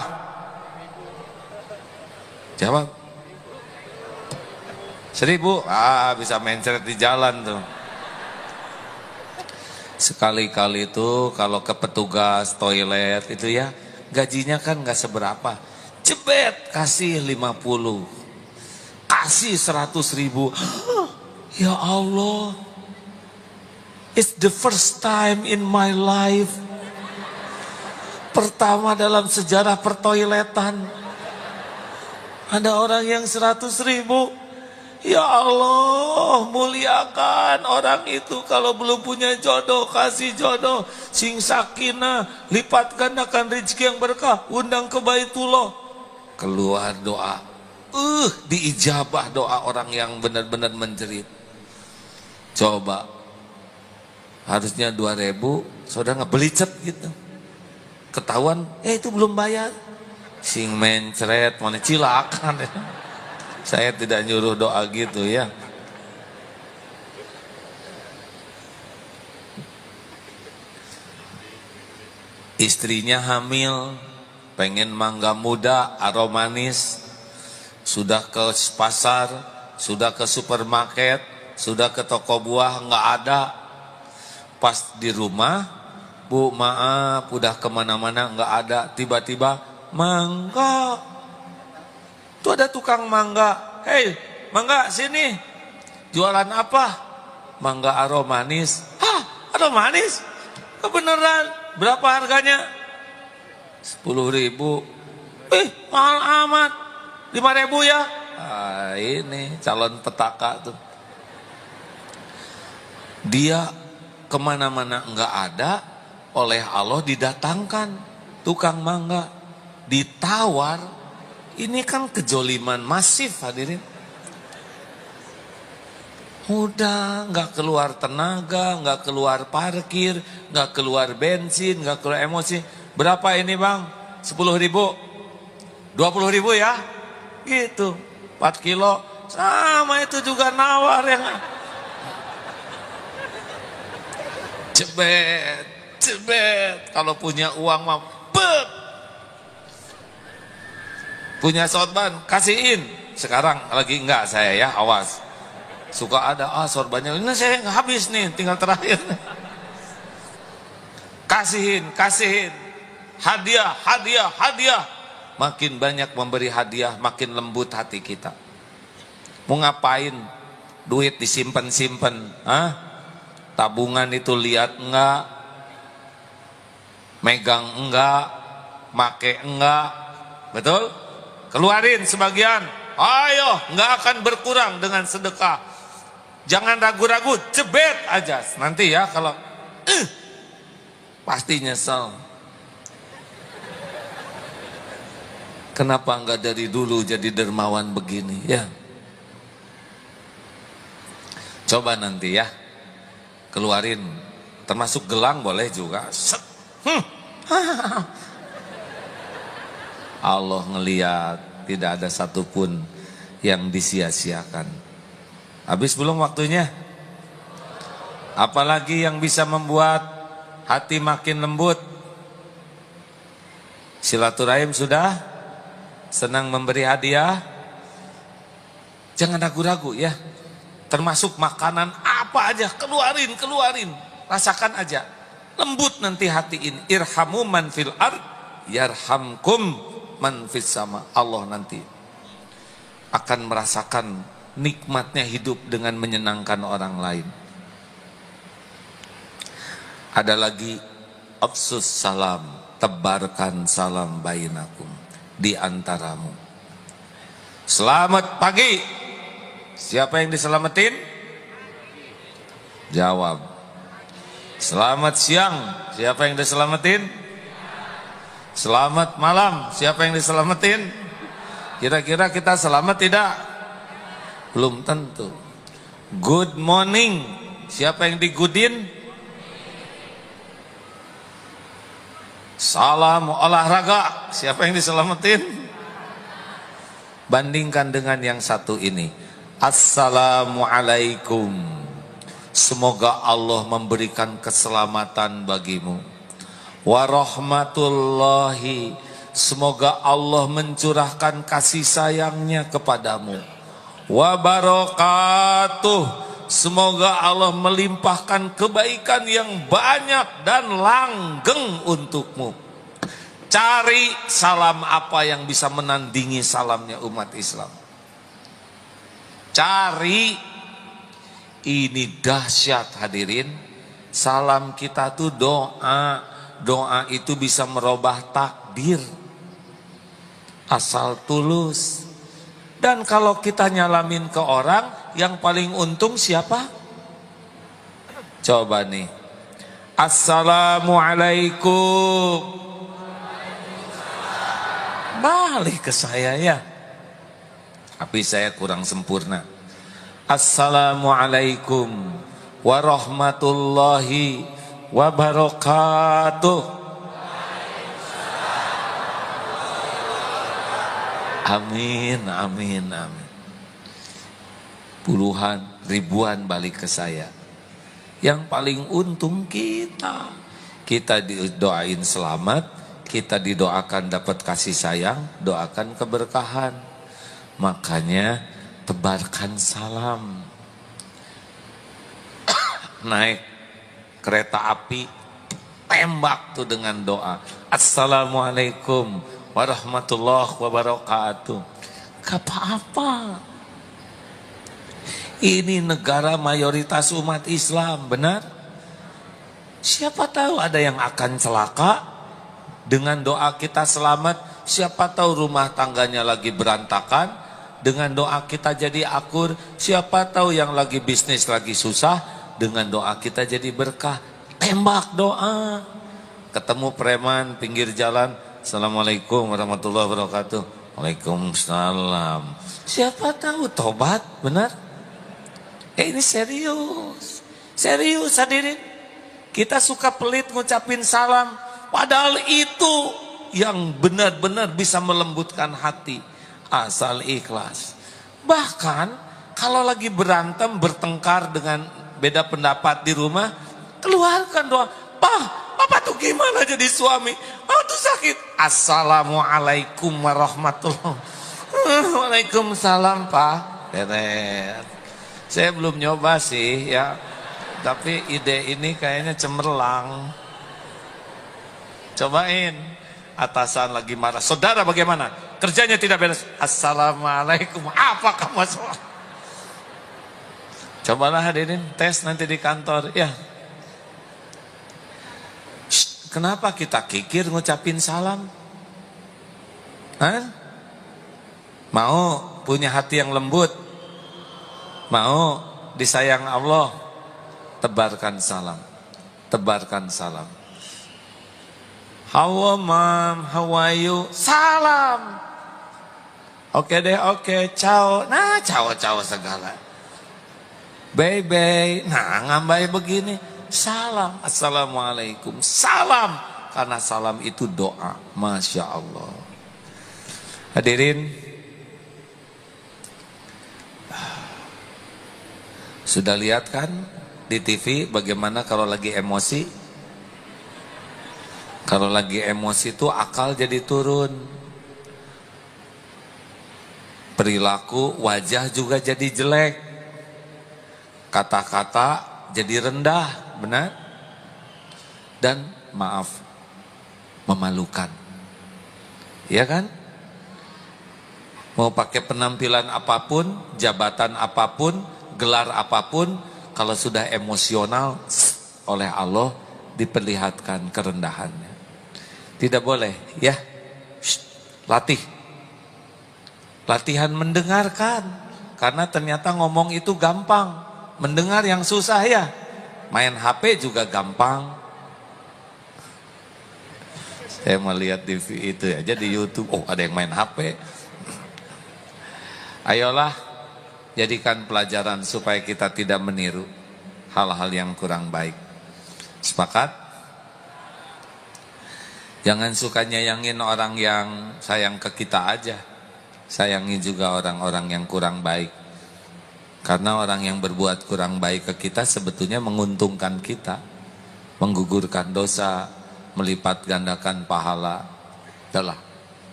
Jawab. 1.000. Ah, bisa mencret di jalan tuh. Sekali-kali itu kalau ke petugas toilet itu ya, gajinya kan gak seberapa. Jebet, kasih 50. Kasih 100.000. Ya Allah. It's the first time in my life. Pertama dalam sejarah pertoiletan. Ada orang yang 100.000. Ya Allah, muliakan orang itu. Kalau belum punya jodoh, kasih jodoh. Sing sakinah, lipat gandakan rezeki yang berkah. Undang ke Baitullah. Keluar doa. Diijabah doa orang yang benar-benar menjerit. Coba. Harusnya 2.000, saudara ngebelicet gitu. Ketahuan, itu belum bayar. Sing mencret, mana cilakan. Saya tidak nyuruh doa gitu ya. Istrinya hamil, pengen mangga muda, aromanis. Sudah ke pasar, sudah ke supermarket, sudah ke toko buah, nggak ada. Pas di rumah, Bu maaf, udah kemana-mana nggak ada. Tiba-tiba mangga. Tuh ada tukang mangga. Hei, mangga sini. Jualan apa? Mangga aromanis. Hah, aromanis? Kebenaran? Berapa harganya? 10.000. Mahal amat, 5.000 ya. Ini calon petaka tuh. Dia kemana-mana enggak ada, oleh Allah didatangkan tukang mangga, ditawar. Ini kan kejoliman masif hadirin. Udah nggak keluar tenaga, nggak keluar parkir, nggak keluar bensin, nggak keluar emosi. Berapa ini bang? 10.000, 20.000 ya? Gitu, 4 kilo. Sama itu juga nawar yang jebet, jebet. Kalau punya uang mah, bet. Punya sorban, kasihin. Sekarang lagi enggak saya ya, awas. Suka ada, sorbannya, ini saya nggak habis nih, tinggal terakhir. Kasihin, kasihin. Hadiah, hadiah, hadiah. Makin banyak memberi hadiah, makin lembut hati kita. Mau ngapain? Duit disimpan-simpan, tabungan itu lihat enggak, megang enggak, make enggak, betul? Keluarin sebagian, ayo, enggak akan berkurang dengan sedekah. Jangan ragu-ragu, jebet aja. Nanti ya kalau pasti nyesel. Kenapa enggak dari dulu jadi dermawan begini ya? Coba nanti ya, keluarin, termasuk gelang boleh juga. Allah ngeliat tidak ada satupun yang disia-siakan. Habis belum waktunya? Apalagi yang bisa membuat hati makin lembut? Silaturahim sudah? Senang memberi hadiah? Jangan ragu-ragu ya. Termasuk makanan apa aja, keluarin, keluarin. Rasakan aja. Lembut nanti hati ini. Irhamu man fil ard, yarhamkum man fis sama. Allah nanti akan merasakan nikmatnya hidup dengan menyenangkan orang lain. Ada lagi, afsus salam, tebarkan salam bainakum, di antaramu. Selamat pagi. Siapa yang diselamatin? Jawab. Selamat siang. Siapa yang diselamatin? Selamat malam. Siapa yang diselamatin? Kira-kira kita selamat tidak? Belum tentu. Good morning. Siapa yang digudin? Salam olahraga. Siapa yang diselamatin? Bandingkan dengan yang satu ini. Assalamualaikum. Semoga Allah memberikan keselamatan bagimu. Warahmatullahi. Semoga Allah mencurahkan kasih sayangnya kepadamu. Wabarakatuh. Semoga Allah melimpahkan kebaikan yang banyak dan langgeng untukmu. Cari salam apa yang bisa menandingi salamnya umat Islam. Cari. Ini dahsyat hadirin. Salam kita tuh doa. Doa itu bisa merubah takdir. Asal tulus. Dan kalau kita nyalamin ke orang, yang paling untung siapa? Coba nih. Assalamualaikum. Balik ke saya ya. Tapi saya kurang sempurna. Assalamualaikum warahmatullahi wabarakatuh. Amin, amin, amin. Puluhan, ribuan balik ke saya. Yang paling untung kita. Kita didoain selamat, kita didoakan dapat kasih sayang, doakan keberkahan. Makanya tebarkan salam. Naik kereta api, tembak tuh dengan doa. Assalamualaikum warahmatullahi wabarakatuh. Gak apa-apa. Ini negara mayoritas umat Islam, benar? Siapa tahu ada yang akan celaka. Dengan doa kita selamat, Siapa tahu rumah tangganya lagi berantakan, dengan doa kita jadi akur. Siapa tahu yang lagi bisnis lagi susah, dengan doa kita jadi berkah. Tembak doa. Ketemu preman pinggir jalan, Assalamualaikum warahmatullahi wabarakatuh. Waalaikumsalam. Siapa tahu tobat, benar? Ini serius. Serius hadirin. Kita suka pelit ngucapin salam, padahal itu yang benar-benar bisa melembutkan hati. Asal ikhlas. Bahkan kalau lagi berantem, bertengkar dengan beda pendapat di rumah, keluarkan doa. Papa tuh gimana jadi suami? Tuh sakit. Assalamualaikum warahmatullahi wabarakatuh. Waalaikumsalam Pak. Beres. Saya belum nyoba sih ya, tapi ide ini kayaknya cemerlang. Cobain. Atasan lagi marah, saudara bagaimana? Kerjanya tidak beres. Assalamualaikum. Apakah masalah? Cobalah hadirin, tes nanti di kantor ya. Kenapa kita kikir ngucapin salam? Hah? Mau punya hati yang lembut? Mau disayang Allah? Tebarkan salam. Tebarkan salam. Hello mom, how are you? Salam. Oke deh, oke, ciao. Nah, ciao segala. Bye. Nah, ngambai begini. Salam. Assalamualaikum. Salam. Karena salam itu doa. Masya Allah. Hadirin. Sudah lihat kan di TV bagaimana kalau lagi emosi? Kalau lagi emosi itu akal jadi turun. Perilaku, wajah juga jadi jelek. Kata-kata jadi rendah, benar? Dan maaf, memalukan. Iya kan? Mau pakai penampilan apapun, jabatan apapun, gelar apapun, kalau sudah emosional, oleh Allah diperlihatkan kerendahannya. Tidak boleh, ya. Latih. Latihan mendengarkan. Karena ternyata ngomong itu gampang. Mendengar yang susah ya. Main HP juga gampang. Saya melihat di itu aja di YouTube. Oh, ada yang main HP. Ayolah, jadikan pelajaran supaya kita tidak meniru hal-hal yang kurang baik. Sepakat? Jangan suka nyayangin orang yang sayang ke kita aja. Sayangi juga orang-orang yang kurang baik. Karena orang yang berbuat kurang baik ke kita sebetulnya menguntungkan kita. Menggugurkan dosa, melipat gandakan pahala. Udahlah,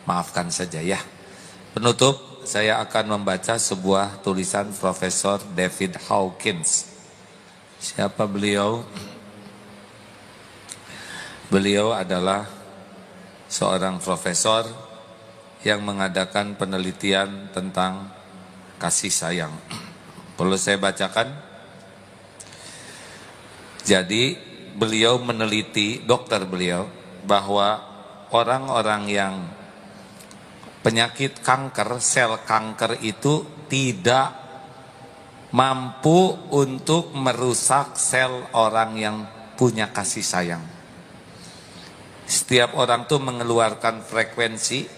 maafkan saja ya. Penutup, saya akan membaca sebuah tulisan Profesor David Hawkins. Siapa beliau? Beliau adalah seorang profesor yang mengadakan penelitian tentang kasih sayang. Perlu saya bacakan? Jadi beliau meneliti, dokter beliau, bahwa orang-orang yang penyakit kanker, sel kanker itu tidak mampu untuk merusak sel orang yang punya kasih sayang. Setiap orang tuh mengeluarkan frekuensi,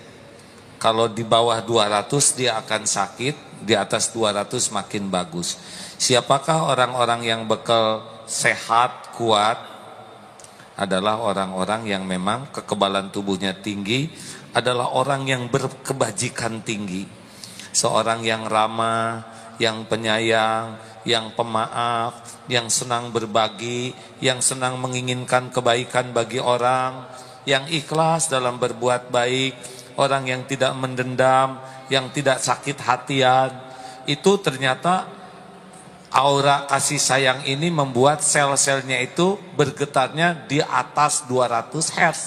kalau di bawah 200 dia akan sakit, di atas 200 makin bagus. Siapakah orang-orang yang bekal sehat, kuat? Adalah orang-orang yang memang kekebalan tubuhnya tinggi, adalah orang yang berkebajikan tinggi. Seorang yang ramah, yang penyayang, yang pemaaf, yang senang berbagi, yang senang menginginkan kebaikan bagi orang, yang ikhlas dalam berbuat baik, orang yang tidak mendendam, yang tidak sakit hatian. Itu ternyata aura kasih sayang ini membuat sel-selnya itu bergetarnya di atas 200 Hz.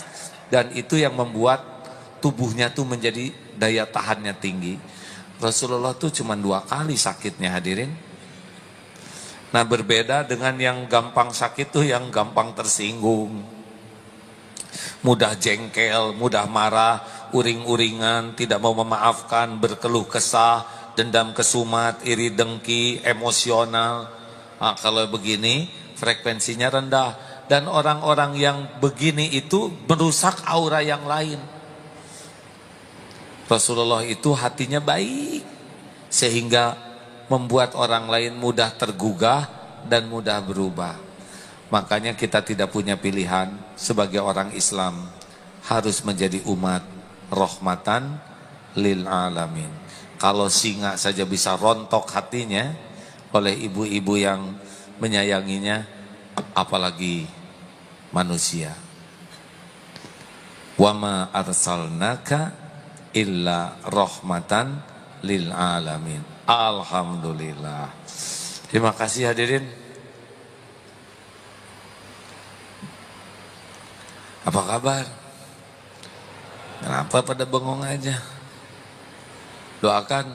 Dan itu yang membuat tubuhnya tuh menjadi daya tahannya tinggi. Rasulullah tuh cuma 2 kali sakitnya hadirin. Nah berbeda dengan yang gampang sakit tuh yang gampang tersinggung, mudah jengkel, mudah marah. uring-uringan, tidak mau memaafkan, berkeluh kesah, dendam kesumat, iri dengki, emosional. Nah, kalau begini frekuensinya rendah. Dan orang-orang yang begini itu merusak aura yang lain. Rasulullah itu hatinya baik, sehingga membuat orang lain mudah tergugah dan mudah berubah. Makanya kita tidak punya pilihan sebagai orang Islam, harus menjadi umat rahmatan lil alamin. Kalau singa saja bisa rontok hatinya oleh ibu-ibu yang menyayanginya, apalagi manusia. Wa ma arsalnaka illa rahmatan lil alamin. Alhamdulillah. Terima kasih hadirin. Apa kabar? Kenapa pada bengong aja? Doakan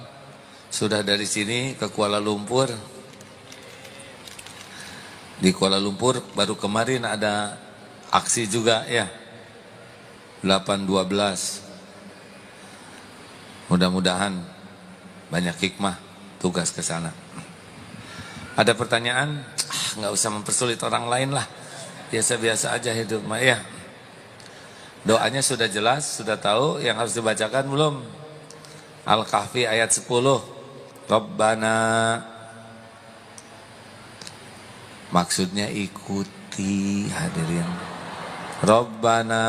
sudah dari sini ke Kuala Lumpur. Di Kuala Lumpur baru kemarin ada aksi juga ya. 8.12. Mudah-mudahan banyak hikmah tugas ke sana. Ada pertanyaan? Nggak usah mempersulit orang lain lah. Biasa-biasa aja hidup mah ya. Doanya sudah jelas, sudah tahu. Yang harus dibacakan belum? Al-Kahfi ayat 10. Rabbana. Maksudnya ikuti hadirin. Rabbana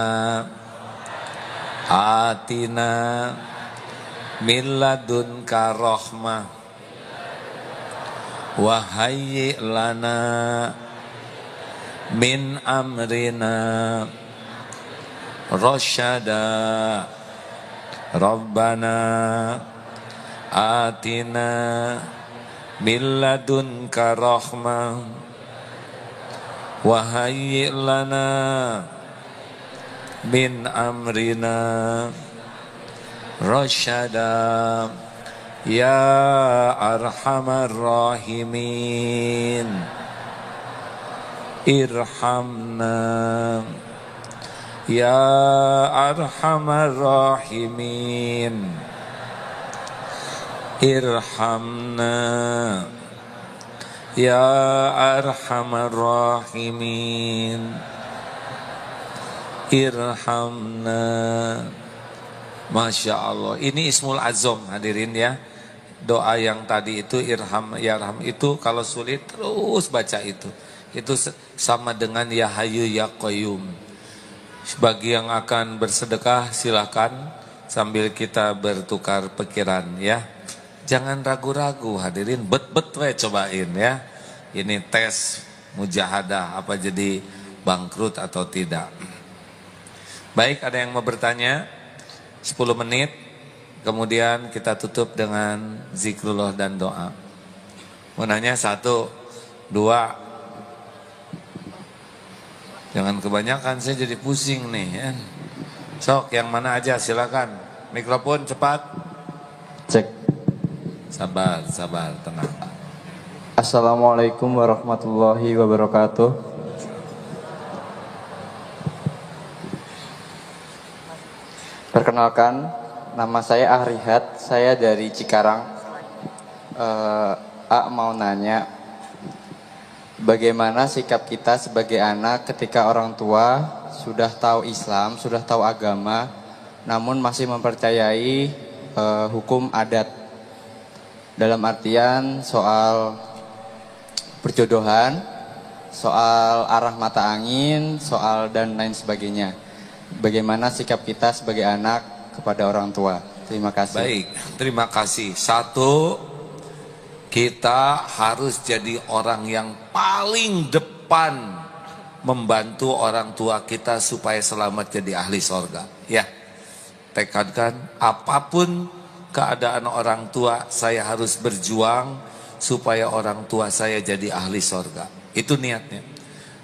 atina min ladunka rahmah wa hayyi lana min amrina rasyada. Rabbana atina min ladunka rahmah wa hayyi lana min amrina rasyada. Ya arhamar rahimin irhamna. Ya arhamar rahimin irhamna. Ya arhamar rahimin irhamna. Masya Allah, ini Ismul Azam hadirin ya. Doa yang tadi itu irham yarham itu kalau sulit terus baca itu. Itu sama dengan ya Hayyu ya Qayyum. Bagi yang akan bersedekah silakan sambil kita bertukar pikiran ya. Jangan ragu-ragu hadirin, bet-bet we cobain ya. Ini tes mujahadah apa jadi bangkrut atau tidak. Baik, ada yang mau bertanya? 10 menit, kemudian kita tutup dengan zikrullah dan doa. Mau nanya 1, 2. Jangan kebanyakan, saya jadi pusing nih ya. Sok, yang mana aja silakan. Mikrofon cepat. Cek. Sabar, sabar, tenang. Assalamualaikum warahmatullahi wabarakatuh. Perkenalkan, nama saya Ahrihat, saya dari Cikarang. Mau nanya, bagaimana sikap kita sebagai anak ketika orang tua sudah tahu Islam, sudah tahu agama, namun masih mempercayai hukum adat. Dalam artian soal perjodohan, soal arah mata angin, soal dan lain sebagainya. Bagaimana sikap kita sebagai anak kepada orang tua? Terima kasih. Baik, terima kasih. 1, kita harus jadi orang yang paling depan membantu orang tua kita supaya selamat jadi ahli sorga. Ya, tekadkan apapun keadaan orang tua, saya harus berjuang supaya orang tua saya jadi ahli sorga. Itu niatnya.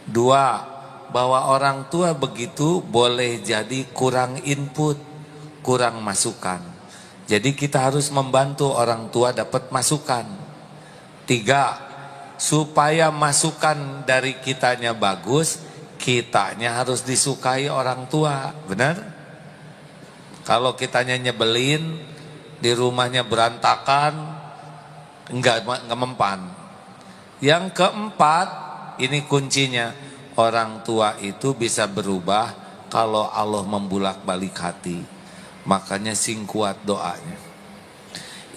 2, bahwa orang tua begitu boleh jadi kurang input, kurang masukan. Jadi kita harus membantu orang tua dapat masukan. 3, supaya masukan dari kitanya bagus, kitanya harus disukai orang tua. Benar? Kalau kitanya nyebelin, di rumahnya berantakan, enggak mempan. Yang keempat, ini kuncinya, orang tua itu bisa berubah kalau Allah membulak-balik hati. Makanya sing kuat doanya.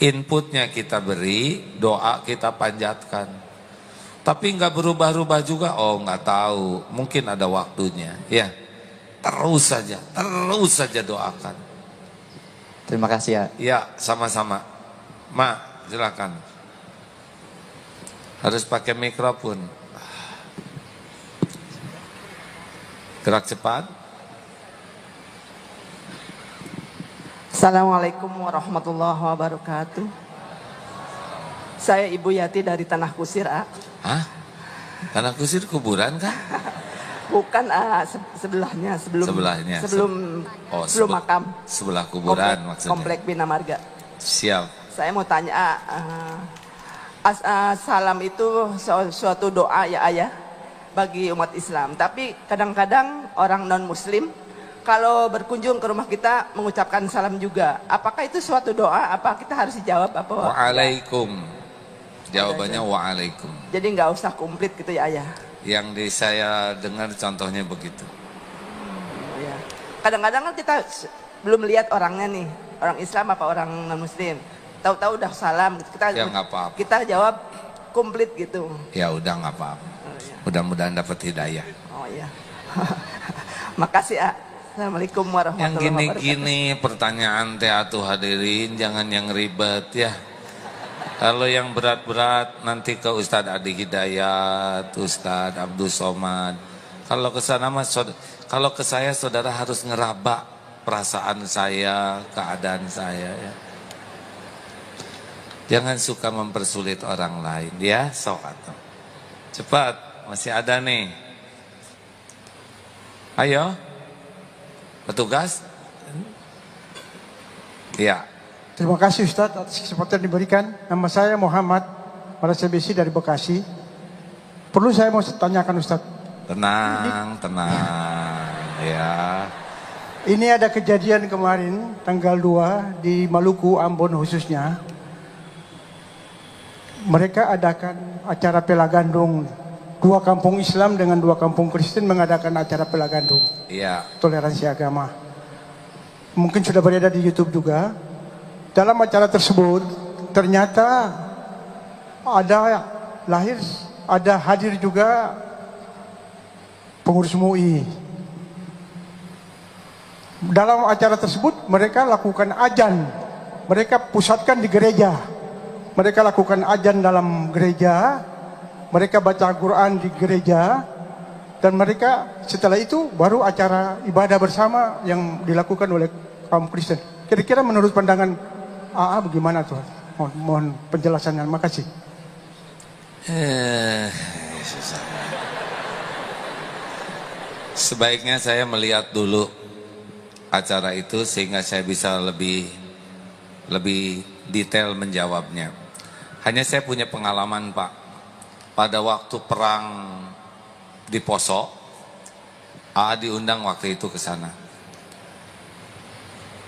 Inputnya kita beri, doa kita panjatkan. Tapi enggak berubah-ubah juga, oh enggak tahu, mungkin ada waktunya. Ya, terus saja doakan. Terima kasih ya. Ya, sama-sama. Ma, silakan. Harus pakai mikrofon. Gerak cepat. Assalamualaikum warahmatullahi wabarakatuh. Saya Ibu Yati dari Tanah Kusir, A. Hah? Tanah Kusir kuburan kah? Bukan, sebelahnya, Sebelahnya, sebelum sebelah makam. Sebelah kuburan maksudnya. Komplek Bina Marga. Siap. Saya mau tanya, salam itu suatu doa ya ayah bagi umat Islam. Tapi kadang-kadang orang non Muslim kalau berkunjung ke rumah kita mengucapkan salam juga. Apakah itu suatu doa? Apa kita harus dijawab apa? Waalaikum. Jawabannya waalaikum. Jadi nggak usah komplit gitu ya ayah. Yang saya dengar contohnya begitu. Ya. Kadang-kadang kan kita belum lihat orangnya nih, orang Islam apa orang non Muslim. Tahu-tahu udah salam, kita Ya nggak apa-apa. kita jawab komplit gitu. Ya udah nggak apa-apa. Oh, ya. Mudah-mudahan dapat hidayah. Oh ya. Makasih A. Assalamualaikum Yang warahmatullahi wabarakatuh. gini-gini pertanyaan teatu hadirin, jangan yang ribet ya. Kalau yang berat-berat nanti ke Ustadz Adi Hidayat, Ustadz Abdul Somad. Kalau ke sana mas, kalau ke saya saudara harus ngeraba perasaan saya, keadaan saya ya. Jangan suka mempersulit orang lain ya, sok atau. Cepat, masih ada nih. Ayo. Petugas. Ya. Terima kasih Ustadz atas kesempatan diberikan. Nama saya Muhammad Marasabesi dari Bekasi. Perlu saya mau tanyakan Ustadz. Tenang ya. Ini ada kejadian kemarin tanggal 2 di Maluku, Ambon khususnya. Mereka adakan acara pela gandung. 2 kampung Islam dengan 2 kampung Kristen mengadakan acara pela gandung. Iya. Toleransi agama. Mungkin sudah beredar di YouTube juga. Dalam acara tersebut ternyata ada hadir juga pengurus MUI. Dalam acara tersebut mereka lakukan azan. Mereka pusatkan di gereja. Mereka lakukan azan dalam gereja. Mereka baca Al-Quran di gereja. Dan mereka setelah itu baru acara ibadah bersama yang dilakukan oleh kaum Kristen. Kira-kira menurut pandangan AA bagaimana tuh? Mohon penjelasannya. Makasih. Sebaiknya saya melihat dulu acara itu sehingga saya bisa lebih detail menjawabnya. Hanya saya punya pengalaman Pak. Pada waktu perang di Poso, AA diundang waktu itu ke sana.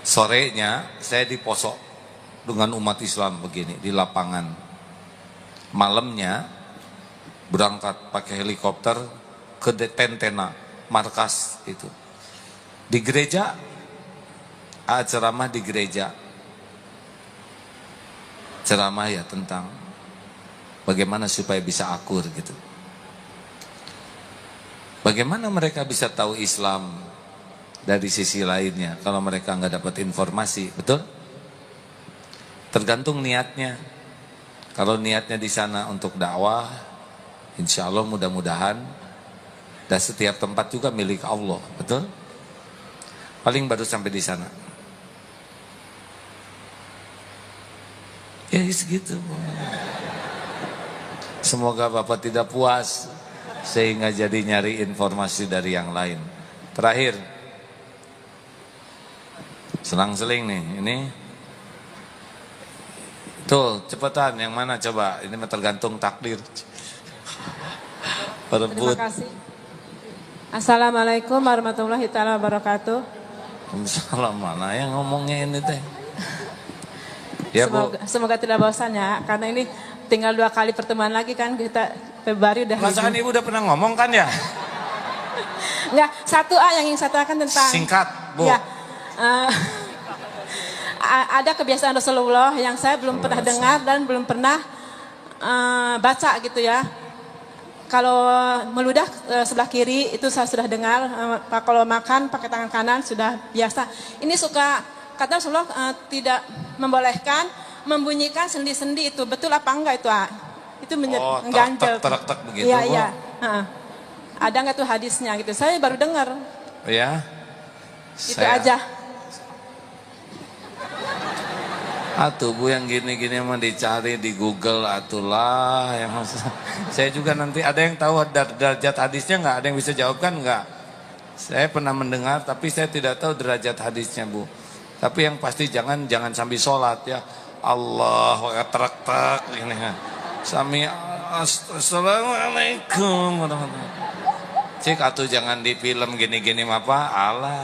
Sorenya saya di Poso dengan umat Islam begini di lapangan. Malamnya berangkat pakai helikopter ke Tentena, markas itu. Di gereja, ceramah di gereja. Ceramah ya tentang bagaimana supaya bisa akur gitu. Bagaimana mereka bisa tahu Islam dari sisi lainnya kalau mereka nggak dapat informasi, betul? Tergantung niatnya. Kalau niatnya di sana untuk dakwah, insya Allah mudah-mudahan. Dan setiap tempat juga milik Allah, betul? Paling baru sampai di sana. Ya segitu. Semoga Bapak tidak puas sehingga jadi nyari informasi dari yang lain. Terakhir, selang-seling nih, ini. Tuh, cepetan, yang mana coba? Ini tergantung takdir. Perebut. Terima kasih. Assalamualaikum warahmatullahi wabarakatuh. Salah mana yang ngomongnya ini teh? Ya Bu. Semoga tidak bosan ya, karena ini tinggal 2 kali pertemuan lagi kan, kita Februari udah. Perasaan Ibu udah pernah ngomong kan ya? Enggak, 1A yang ingin saya tanyakan tentang. Singkat Bu. Ya, ada kebiasaan Rasulullah yang saya belum pernah dengar dan belum pernah baca gitu ya. Kalau meludah sebelah kiri itu saya sudah dengar, kalau makan pakai tangan kanan sudah biasa. Ini suka kata Rasulullah tidak membolehkan membunyikan sendi-sendi itu, betul apa enggak itu? Itu mengganjal. Terak-terak begitu. Iya, iya. Ada nggak tuh hadisnya gitu? Saya baru dengar. Ya. Itu aja. Atuh Bu yang gini-gini mah dicari di Google atulah yang saya juga nanti ada yang tahu derajat hadisnya nggak? Ada yang bisa jawabkan nggak? Saya pernah mendengar tapi saya tidak tahu derajat hadisnya Bu. Tapi yang pasti jangan sambil sholat ya. Allah terak-terak ini ya. Sami assalamualaikum warahmatullahi. Cik atuh jangan di film gini-gini apa? Allah.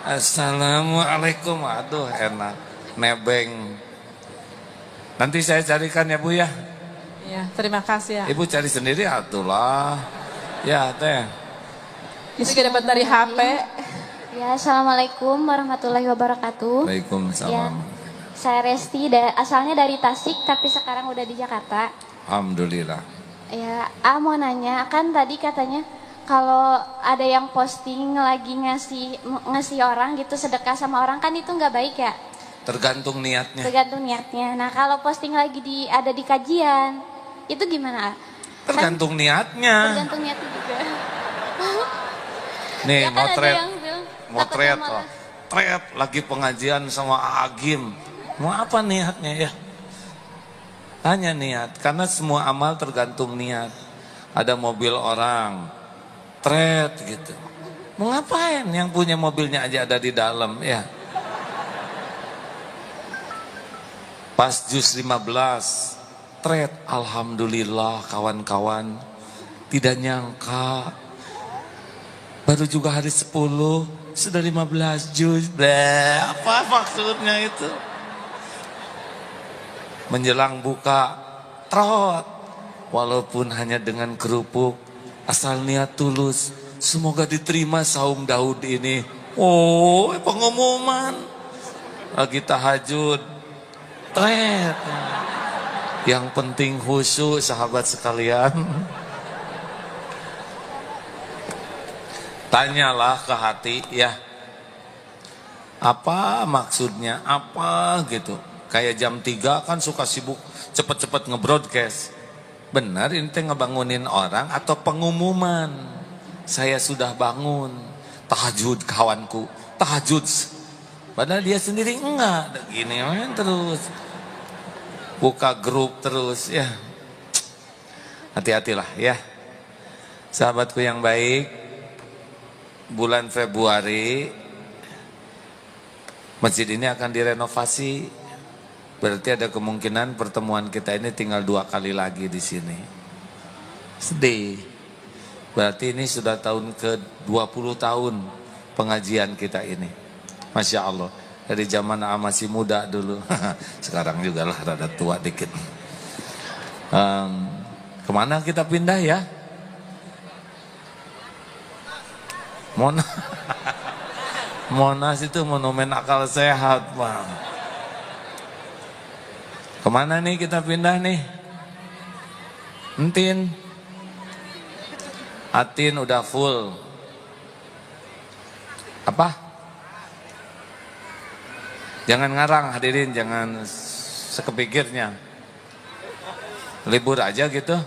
Assalamualaikum. Aduh enak. Nebeng. Nanti saya carikan ya Bu ya. Iya, terima kasih ya. Ibu cari sendiri atulah. Ya teh. Ini juga dapat dari HP. Ya, assalamualaikum warahmatullahi wabarakatuh. Waalaikumsalam. Ya, saya Resti, asalnya dari Tasik tapi sekarang udah di Jakarta. Alhamdulillah. Ya, mau nanya, kan tadi katanya kalau ada yang posting lagi ngasih orang gitu sedekah sama orang kan itu nggak baik ya? Tergantung niatnya. Tergantung niatnya. Nah, kalau posting lagi ada di kajian, itu gimana? Tergantung niatnya. Tergantung niatnya juga. Nih Ya kan ada motret. yang bilang, Motret takutnya loh. Tret lagi pengajian sama Agim. Mau apa niatnya ya? Tanya niat, karena semua amal tergantung niat. Ada mobil orang, tret gitu. Mau ngapain? Yang punya mobilnya aja ada di dalam ya. Pas juz 15, tret, alhamdulillah kawan-kawan. Tidak nyangka, baru juga hari 10, sudah 15 juz. Apa maksudnya itu? Menjelang buka, trot. Walaupun hanya dengan kerupuk, asal niat tulus. Semoga diterima saum Daud ini. Oh, pengumuman. Lagi tahajud. Tret. Yang penting khusyuk sahabat sekalian. Tanyalah ke hati ya. Apa maksudnya? Apa gitu. Kayak jam 3 kan suka sibuk cepet-cepet nge-broadcast. Benar ini teh ngebangunin orang atau pengumuman. Saya sudah bangun. Tahajud kawanku. Tahajud. Padahal dia sendiri enggak. Gini terus. Buka grup terus ya. Hati-hatilah ya. Sahabatku yang baik, bulan Februari masjid ini akan direnovasi. Berarti ada kemungkinan pertemuan kita ini tinggal 2 kali lagi di sini. Sedih. Berarti ini sudah tahun ke-20 tahun pengajian kita ini. Masya Allah. Dari zaman masih muda dulu. Sekarang juga lah rada tua dikit. Kemana kita pindah ya? Monas itu monumen akal sehat, Bang. Kemana nih kita pindah nih? Entin. Atin udah full. Apa? Jangan ngarang hadirin, jangan sekepikirnya. Libur aja gitu.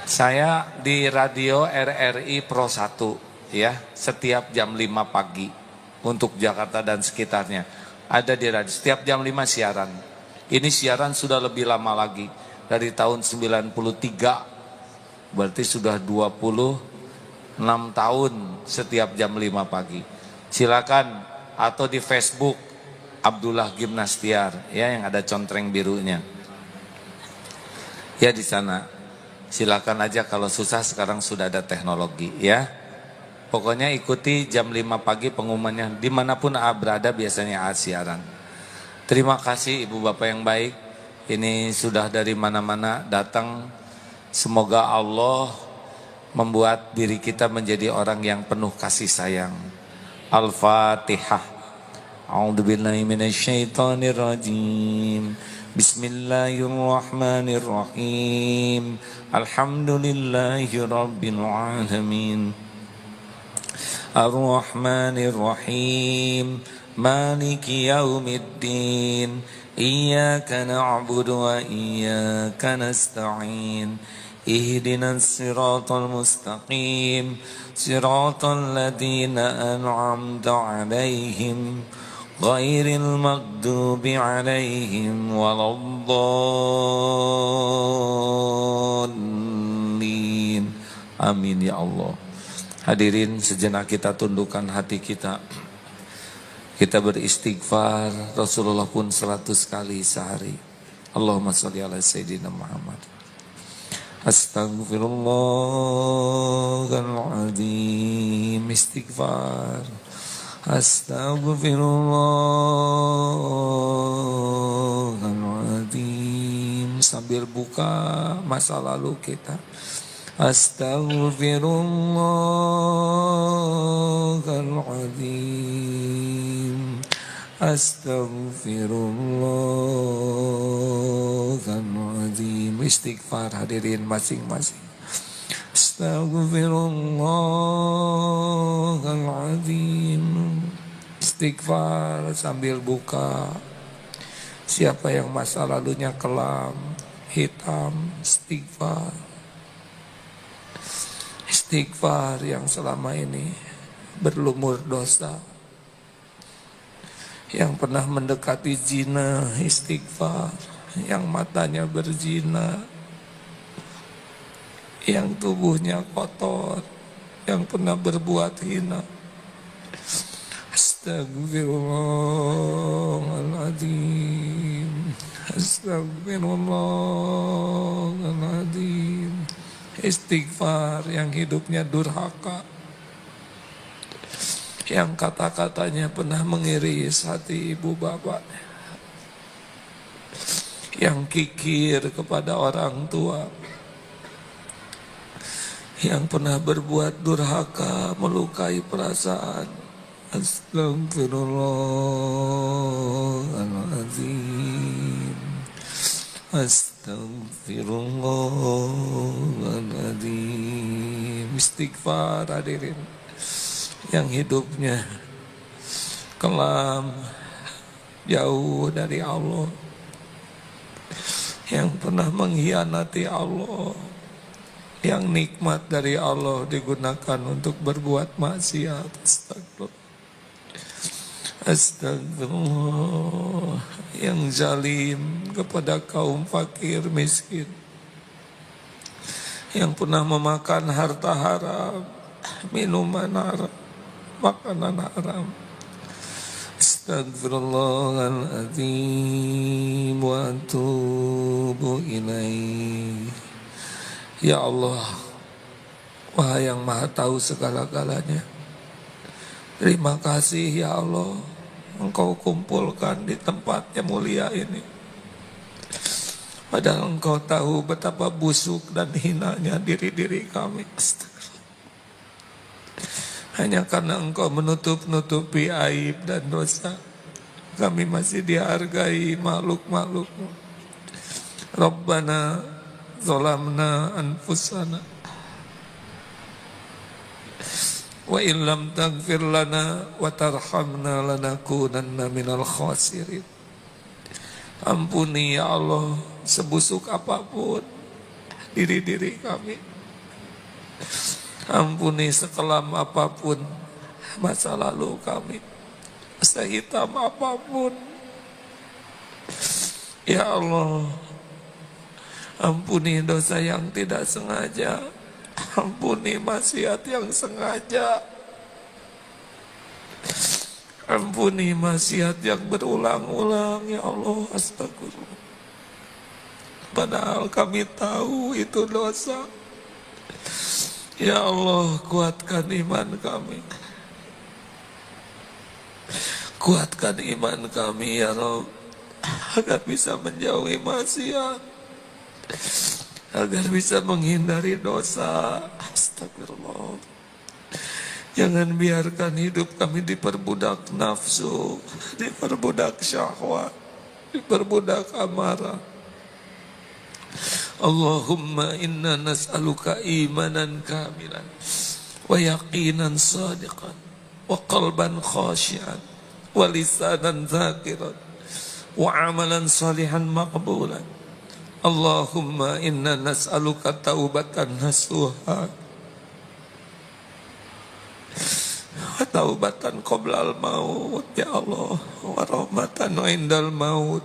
Saya di radio RRI Pro 1 ya, setiap jam 5 pagi untuk Jakarta dan sekitarnya. Ada di radio, setiap jam 5 siaran. Ini siaran sudah lebih lama lagi, dari tahun 93. Berarti sudah 26 tahun setiap jam 5 pagi. Silakan, atau di Facebook Abdullah Gimnastiar ya, yang ada contreng birunya. Ya di sana. Silakan aja, kalau susah sekarang sudah ada teknologi ya. Pokoknya ikuti jam 5 pagi pengumumannya. Dimanapun berada biasanya siaran. Terima kasih Ibu Bapak yang baik. Ini sudah dari mana-mana datang. Semoga Allah membuat diri kita menjadi orang yang penuh kasih sayang. Al-Fatihah. A'udzubillahi minasyaitonirrajim. Bismillahirrahmanirrahim. Alhamdulillahi rabbil alamin. Ar-Rahmanir-Rahim. Maliki yaumiddin. Iyyaka na'budu wa iyyaka nasta'in. Ihdinas siratal mustaqim. Siratal ladzina an'amta 'alaihim ghairil maghdubi 'alaihim waladdallin. Amin ya Allah. Hadirin, sejenak kita tundukkan hati kita. Kita beristighfar. Rasulullah pun 100 kali sehari. Allahumma sholli ala sayyidina Muhammad. Astaghfirullahaladzim. Istighfar. Astaghfirullahaladzim. Sambil buka masa lalu kita. Astaghfirullahaladzim. Astaghfirullahaladzim. Istighfar hadirin masing-masing. Astaghfirullahaladzim. Istighfar sambil buka. Siapa yang masa lalunya kelam, hitam, istighfar. Istighfar yang selama ini berlumur dosa, yang pernah mendekati zina, istighfar. Yang matanya berzina, yang tubuhnya kotor, yang pernah berbuat hina. Astagfirullahaladzim. Astagfirullahaladzim. Istighfar yang hidupnya durhaka, yang kata-katanya pernah mengiris hati ibu bapak, yang kikir kepada orang tua, yang pernah berbuat durhaka, melukai perasaan. Astagfirullahaladzim. Astagfirullahaladzim. Istighfar hadirin, yang hidupnya kelam, jauh dari Allah, yang pernah mengkhianati Allah, yang nikmat dari Allah digunakan untuk berbuat maksiat. Astagfirullah. Yang zalim kepada kaum fakir miskin, yang pernah memakan harta haram, minuman haram, makanan haram. Astagfirullahaladzim wa atubu ilaih. Ya Allah, Wahai yang maha tahu segala-galanya, terima kasih ya Allah, Engkau kumpulkan di tempat yang mulia ini. Padahal Engkau tahu betapa busuk dan hinanya diri-diri kami. Hanya karena Engkau menutup-nutupi aib dan dosa, kami masih dihargai makhluk-makhluk-Mu. Rabbana zalamna anfusana wa illam taghfir lana wa tarhamna lanakunanna minal khasirin. Ampuni ya Allah sebusuk apapun diri-diri kami. Ampuni sekelam apapun masa lalu kami, sehitam apapun. Ya Allah, ampuni dosa yang tidak sengaja, ampuni maksiat yang sengaja, ampuni maksiat yang berulang-ulang. Ya Allah, astagfirullah. Padahal kami tahu itu dosa. Ya Allah, kuatkan iman kami. Kuatkan iman kami ya Rabb, agar bisa menjauhi maksiat, agar bisa menghindari dosa. Astagfirullah. Jangan biarkan hidup kami diperbudak nafsu, diperbudak syahwat, diperbudak amarah. Allahumma inna nas'aluka imanan kamilan wa yaqinan sadiqan wa qalban khashian wa lisanan zakiran wa amalan salihan maqbulan. Allahumma inna nas'aluka taubatan nasuha wa taubatan qoblal maut ya Allah, wa rahmatan indal maut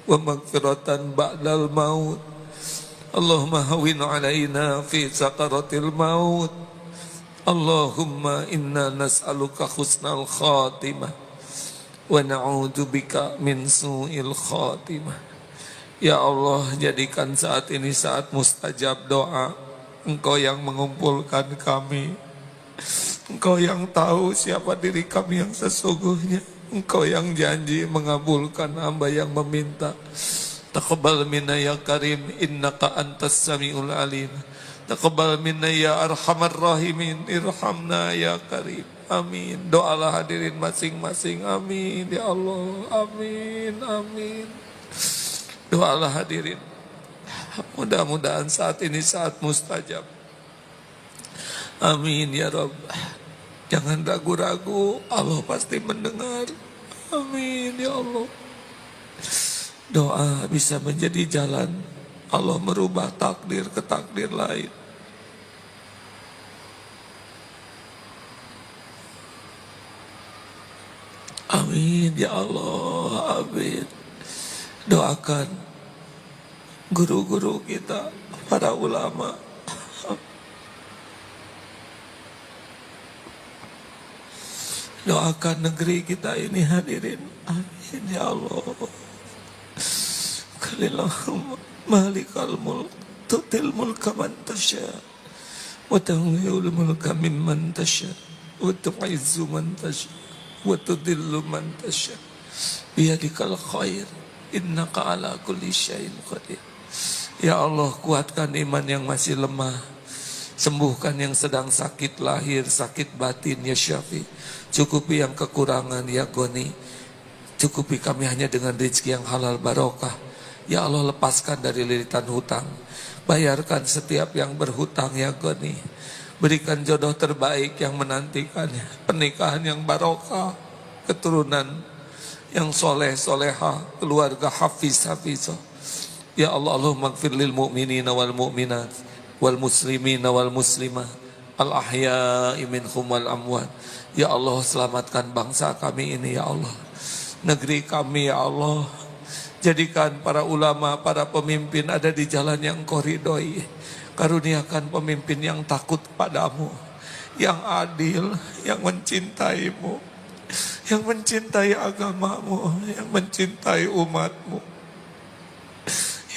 wa magfiratan ba'dal maut. Allahumma hawin alaina fi sakaratil maut. Allahumma inna nas'aluka husnal khatimah wa na'udzubika min su'il khatimah. Ya Allah, jadikan saat ini saat mustajab doa. Engkau yang mengumpulkan kami, Engkau yang tahu siapa diri kami yang sesungguhnya. Engkau yang janji mengabulkan hamba yang meminta. Taqabbal minna ya karim, innaka antas sami'ul alim. Taqabbal minna ya arhamar rahimin, irhamna ya karim. Amin. Doalah hadirin masing-masing. Amin ya Allah. Amin. Amin. Doalah hadirin. Mudah-mudahan saat ini saat mustajab. Amin ya Rabb. Jangan ragu-ragu, Allah pasti mendengar. Amin ya Allah. Doa bisa menjadi jalan Allah merubah takdir ke takdir lain. Amin ya Allah. Amin. Doakan guru-guru kita, para ulama. Doakan negeri kita ini hadirin. Amin ya Allah. Kalillahumma malikal mulk tutil mulka man tasha wa tanzi'ul mulka mimman tasha wa tu'izzu man tasha wa tudillu man tasha biyadikal khair innaka ala kulli syai'in qadir. Ya Allah, kuatkan iman yang masih lemah, sembuhkan yang sedang sakit lahir, sakit batin ya Syafi. Cukupi yang kekurangan ya Goni. Cukupi kami hanya dengan rezeki yang halal barokah. Ya Allah, lepaskan dari lilitan hutang. Bayarkan setiap yang berhutang ya Goni. Berikan jodoh terbaik yang menantikannya. Pernikahan yang barokah, keturunan yang soleh soleha, keluarga hafiz hafizah. Ya Allah, Allahumma gfir lil mu'minina wal mu'minat wal muslimina wal muslimah al ahya'i minhum wal amwat. Ya Allah, selamatkan bangsa kami ini ya Allah, negeri kami ya Allah. Jadikan para ulama, para pemimpin ada di jalan yang Engkau ridhoi. Karuniakan pemimpin yang takut padamu, yang adil, yang mencintaimu, yang mencintai agamamu, yang mencintai umatmu.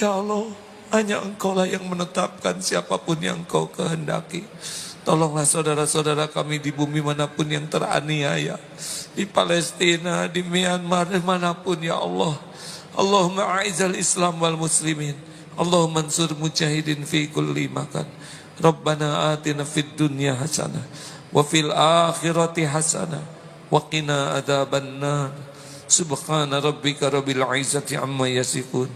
Ya Allah, hanya Engkau lah yang menetapkan siapapun yang Engkau kehendaki. Tolonglah saudara-saudara kami di bumi manapun yang teraniaya, di Palestina, di Myanmar, dimanapun ya Allah. Allahumma a'izal Islam wal muslimin. Allahumma ansur mujahidin fi kulli makan. Rabbana atina fid dunya hasanah wa fil akhirati hasanah wa qina adzabannar. Subhana rabbika rabbil izzati amma yasifun.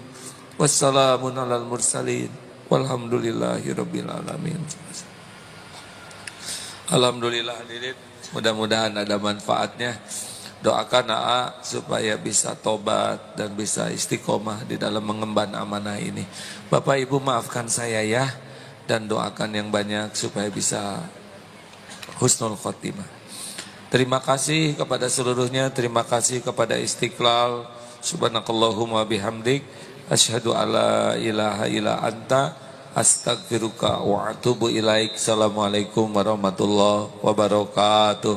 Wassalamun alal mursalin. Walhamdulillahi rabbil alamin. Alhamdulillah hadirin, mudah-mudahan ada manfaatnya. Doakan AA supaya bisa tobat dan bisa istiqomah di dalam mengemban amanah ini. Bapak Ibu maafkan saya ya, dan doakan yang banyak supaya bisa husnul khotimah. Terima kasih kepada seluruhnya, terima kasih kepada Istiqlal. Subhanakallahumma bihamdik, asyhadu alla ilaha illa anta, astaghfiruka wa atubu ilaik. Assalamualaikum warahmatullahi wabarakatuh.